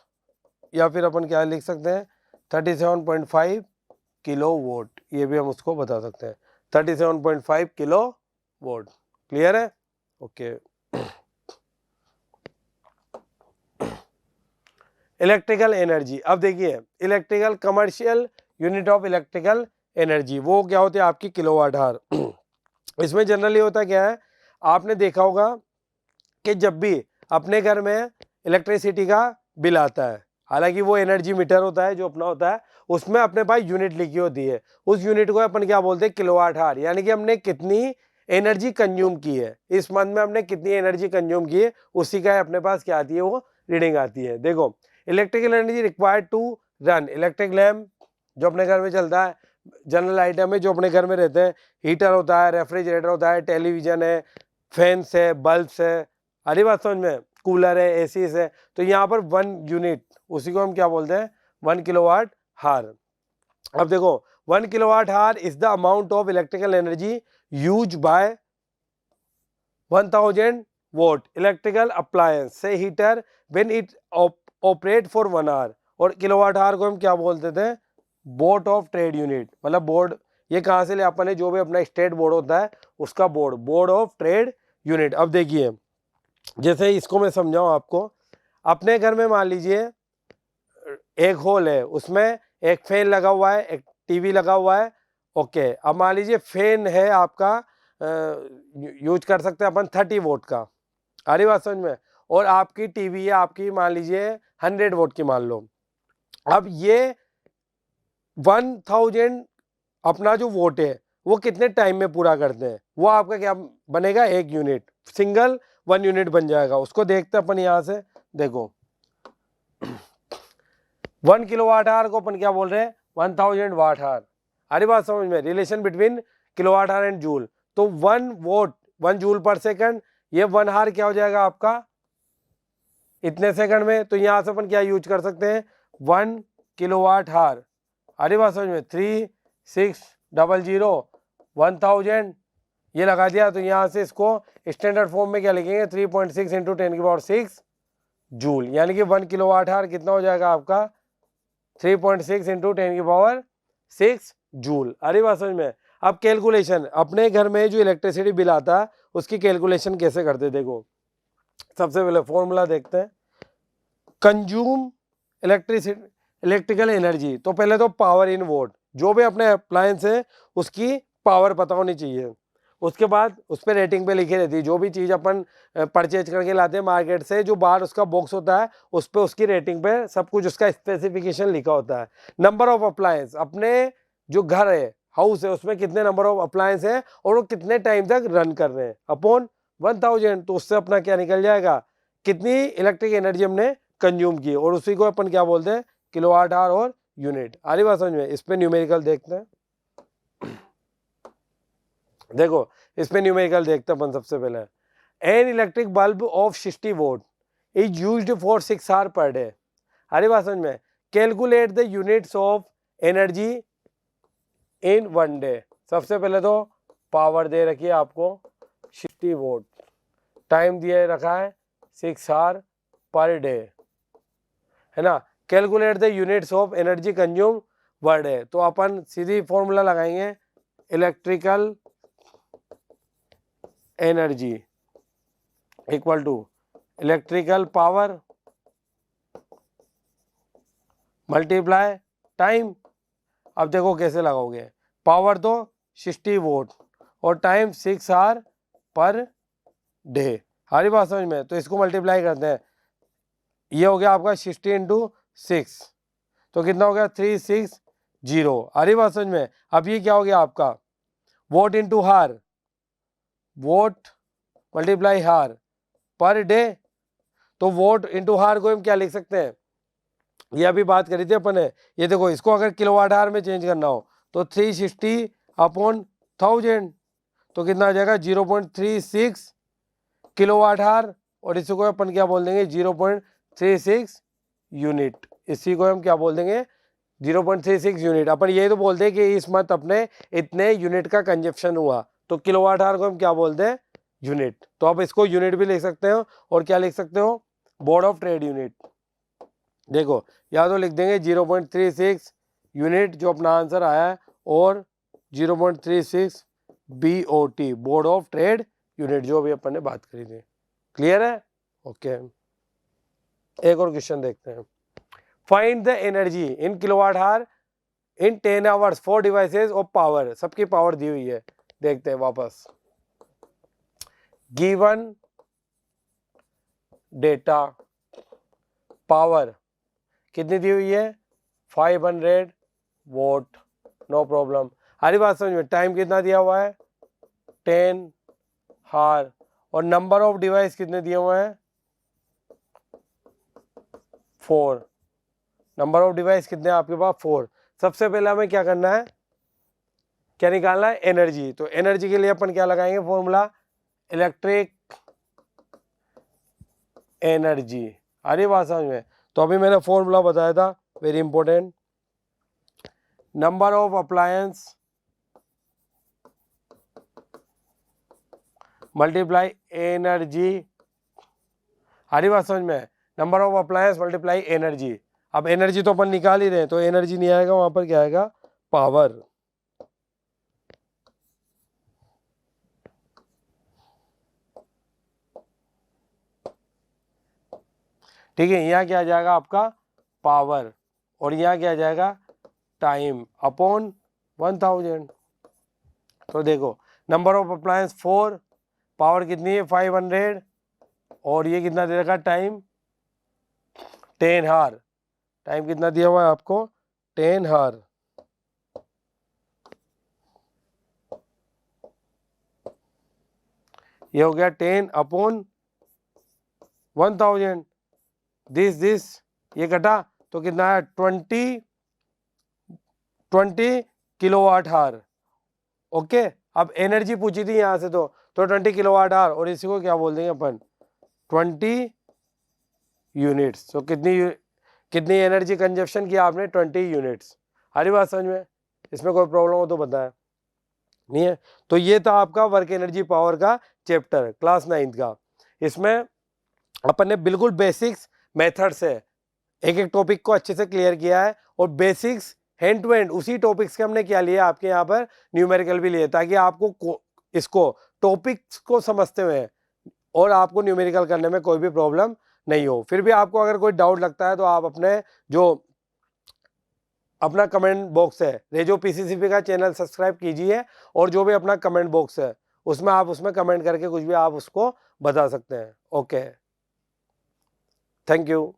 या फिर अपन क्या लिख सकते हैं 37.5 किलो वोट, ये भी हम उसको बता सकते हैं 37.5 किलो वोट। क्लियर है? ओके। इलेक्ट्रिकल एनर्जी, अब देखिए electrical commercial unit of electrical energy, वो क्या होती है आपकी किलोवाट आवर। इसमें जनरली होता क्या है, आपने देखा होगा कि जब भी अपने घर में इलेक्ट्रिसिटी का बिल आता है, हालांकि वो एनर्जी मीटर होता है जो अपना होता है, उसमें अपने पास यूनिट लिखी होती है, उस यूनिट को अपन क्या बोलते हैं किलोवाट आवर, यानी कि हमने कितनी एनर्जी कंज्यूम की है, इस मंथ में हमने कितनी एनर्जी कंज्यूम की है, उसी का अपने पास क्या आती है, वो रीडिंग आती है। देखो electrical energy required to run electric lamp, जो अपने घर में चलता है, जनरल आइटम है जो अपने घर में रहते हैं, हीटर होता है, रेफ्रिजरेटर होता है, टेलीविजन है, फैंस है, बल्ब्स है, अरे बात समझ में, कूलर है, एसी है, तो यहाँ पर 1 यूनिट, उसी को हम क्या बोलते हैं 1 किलोवाट हार। अब देखो 1 kilowatt hour is the amount of electrical energy use by 1000 volt electrical appliance से heater when it operate for 1 hour, और किलोवाट आवर को हम क्या बोलते थे बोर्ड ऑफ ट्रेड यूनिट, मतलब बोर्ड, ये कहाँ से ले अपन ने, जो भी अपना स्टेट बोर्ड होता है उसका board, board of trade unit. अब देखिए जैसे इसको मैं समझाऊं आपको, अपने घर में मान लीजिए एक हॉल है, उसमें एक फैन लगा हुआ है, एक टीवी लगा हुआ है, ओके। अब मान लीजिए फैन है आपका यूज कर सकते हैं अपन 30 वोट का, आ रही बात समझ में, और आपकी टीवी है आपकी मान लीजिए 100 वोट की मान लो। अब ये 1000 अपना जो वोट है वो कितने टाइम में पूरा करते हैं, वो आपका क्या बनेगा 1 यूनिट, सिंगल 1 यूनिट बन जाएगा। उसको देखते हैं अपन यहाँ से, देखो 1 किलोवाट आवर को अपन क्या बोल रहे हैं 1000 वाट आवर, अरे बात समझ में, relation between kilowatt hour and joule, तो 1 वोट 1 जूल पर सेकंड, ये 1 आवर क्या हो जाएगा आपका इतने सेकंड में, तो यहाँ से अपन क्या यूज कर सकते हैं 1 किलोवाट आवर, अरे बात समझ में 3600 1000 ये लगा दिया, तो यहाँ से इसको स्टैंडर्ड फॉर्म में क्या लिखेंगे 3.6 इंटू 10⁶ जूल, यानी कि 1 किलोवाट आवर कितना हो जाएगा आपका 3.6 इंटू 10⁶ जूल, अरे बात समझ में। अब कैलकुलेशन, अपने घर में जो इलेक्ट्रिसिटी बिल आता है उसकी कैलकुलेशन कैसे करते, देखो सबसे पहले फॉर्मूला देखते हैं, कंज्यूम इलेक्ट्रिकल एनर्जी, तो पहले तो पावर इन वोट, जो भी अपने अप्लायंस है उसकी पावर पता होनी चाहिए, उसके बाद उस पर रेटिंग पे लिखी रहती है, जो भी चीज़ अपन परचेज करके लाते हैं मार्केट से, जो बाहर उसका बॉक्स होता है उस पर उसकी रेटिंग पे सब कुछ उसका स्पेसिफिकेशन लिखा होता है। नंबर ऑफ अप्लायंस, अपने जो घर है हाउस है उसमें कितने नंबर ऑफ अप्लायंस है और वो कितने टाइम तक रन कर रहे हैं अपॉन 1000, तो उससे अपना क्या निकल जाएगा कितनी इलेक्ट्रिक एनर्जी हमने कंज्यूम की, और उसी को अपन क्या बोलते हैं किलोवाट आवर और यूनिट। आ रही बात समझ में। इस पे न्यूमेरिकल देखते हैं, देखो इस पे न्यूमेरिकल देखते हैं अपन सबसे पहले, an electric bulb of 60 watt is used for 6 hour per day. अरे बात समझ में, calculate the units of energy in 1 day. सबसे पहले तो पावर दे रखी है आपको 60 वोट, टाइम दिया रखा है 6 आवर पर डे, है ना। Calculate the units of energy consume per day, तो अपन सीधी फॉर्मूला लगाएंगे electrical energy equal to electrical power multiply time. अब देखो कैसे लगाओगे, पावर तो 60 वोट और टाइम 6 आवर पर डे। हमारी बात समझ में? तो इसको मल्टीप्लाई करते हैं, ये हो गया आपका 60 इंटू 6, तो कितना हो गया 360। हमारी बात समझ में? अब ये क्या हो गया आपका वोट इंटू हार, वोट मल्टीप्लाई हार पर डे। तो वोट इंटू हार को हम क्या लिख सकते हैं, ये अभी बात करी थी अपन ने, ये देखो इसको अगर किलोवाट आवर में चेंज करना हो तो 360 अपॉन 1000, तो कितना आ जाएगा 0.36 किलोवाट आवर, और इसी को अपन क्या बोल देंगे 0.36 यूनिट। इसी को हम क्या बोल देंगे 0.36 यूनिट। अपन यही तो बोलते हैं कि इस मंथ अपने इतने यूनिट का कंजप्शन हुआ, तो किलोवाट आवर को हम क्या बोलते हैं यूनिट। तो आप इसको यूनिट भी लिख सकते हो और क्या लिख सकते हो बोर्ड ऑफ ट्रेड यूनिट। देखो या तो लिख देंगे 0.36 यूनिट जो अपना आंसर आया है, और 0.36 BOT board of trade unit जो अभी अपन ने बात करी थी। क्लियर है? ओके, एक और क्वेश्चन देखते हैं। Find the energy in kilowatt hour in 10 hours for devices of power. सबकी पावर दी हुई है, देखते हैं वापस। गिवन डेटा पावर कितनी दी हुई है 500 वोट, नो प्रॉब्लम। हरी बात समझ में? टाइम कितना दिया हुआ है 10 हार, और नंबर ऑफ डिवाइस कितने दिए हुए हैं 4। नंबर ऑफ डिवाइस कितने हैं आपके पास 4। सबसे पहले हमें क्या करना है, क्या निकालना है एनर्जी। तो एनर्जी के लिए अपन क्या लगाएंगे फॉर्मूला, इलेक्ट्रिक एनर्जी। अरे बात समझ में? तो अभी मैंने फॉर्मूला बताया था, very important, number of appliance multiply energy. हरी बात समझ में? Number of appliance multiply energy. अब एनर्जी तो अपन निकाल ही रहे हैं, तो एनर्जी नहीं आएगा, वहां पर क्या आएगा पावर। ठीक है, यहाँ क्या आ जाएगा आपका पावर, और यहाँ क्या आ जाएगा टाइम अपॉन 1000। तो देखो नंबर ऑफ अप्लायंस 4, पावर कितनी है 500, और ये कितना दे रखा टाइम 10 हार। टाइम कितना दिया हुआ है आपको 10 हार। ये हो गया 10 अपॉन 1000, दिस ये कटा तो कितना है 20 किलोवाट आवर। ओके, अब एनर्जी पूछी थी यहाँ से, तो 20 किलोवाट आवर, और इसी को क्या बोल देंगे अपन 20 यूनिट्स। तो कितनी एनर्जी कंजप्शन किया आपने 20 यूनिट्स। हरी बात समझ में? इसमें कोई प्रॉब्लम हो तो बताएं, नहीं है? तो ये था आपका वर्क एनर्जी पावर का चैप्टर क्लास 9th का। इसमें अपन ने बिल्कुल बेसिक्स मेथड से एक एक टॉपिक को अच्छे से क्लियर किया है, और बेसिक्स हैंड टू हैंड उसी टॉपिक्स के हमने क्या लिया आपके यहाँ पर न्यूमेरिकल भी लिए, ताकि आपको इसको टॉपिक्स को समझते हुए और आपको न्यूमेरिकल करने में कोई भी प्रॉब्लम नहीं हो। फिर भी आपको अगर कोई डाउट लगता है तो आप अपना कमेंट बॉक्स है रेजो PCCP का चैनल सब्सक्राइब कीजिए, और जो भी अपना कमेंट बॉक्स है उसमें कमेंट करके कुछ भी आप उसको बता सकते हैं। Okay, thank you.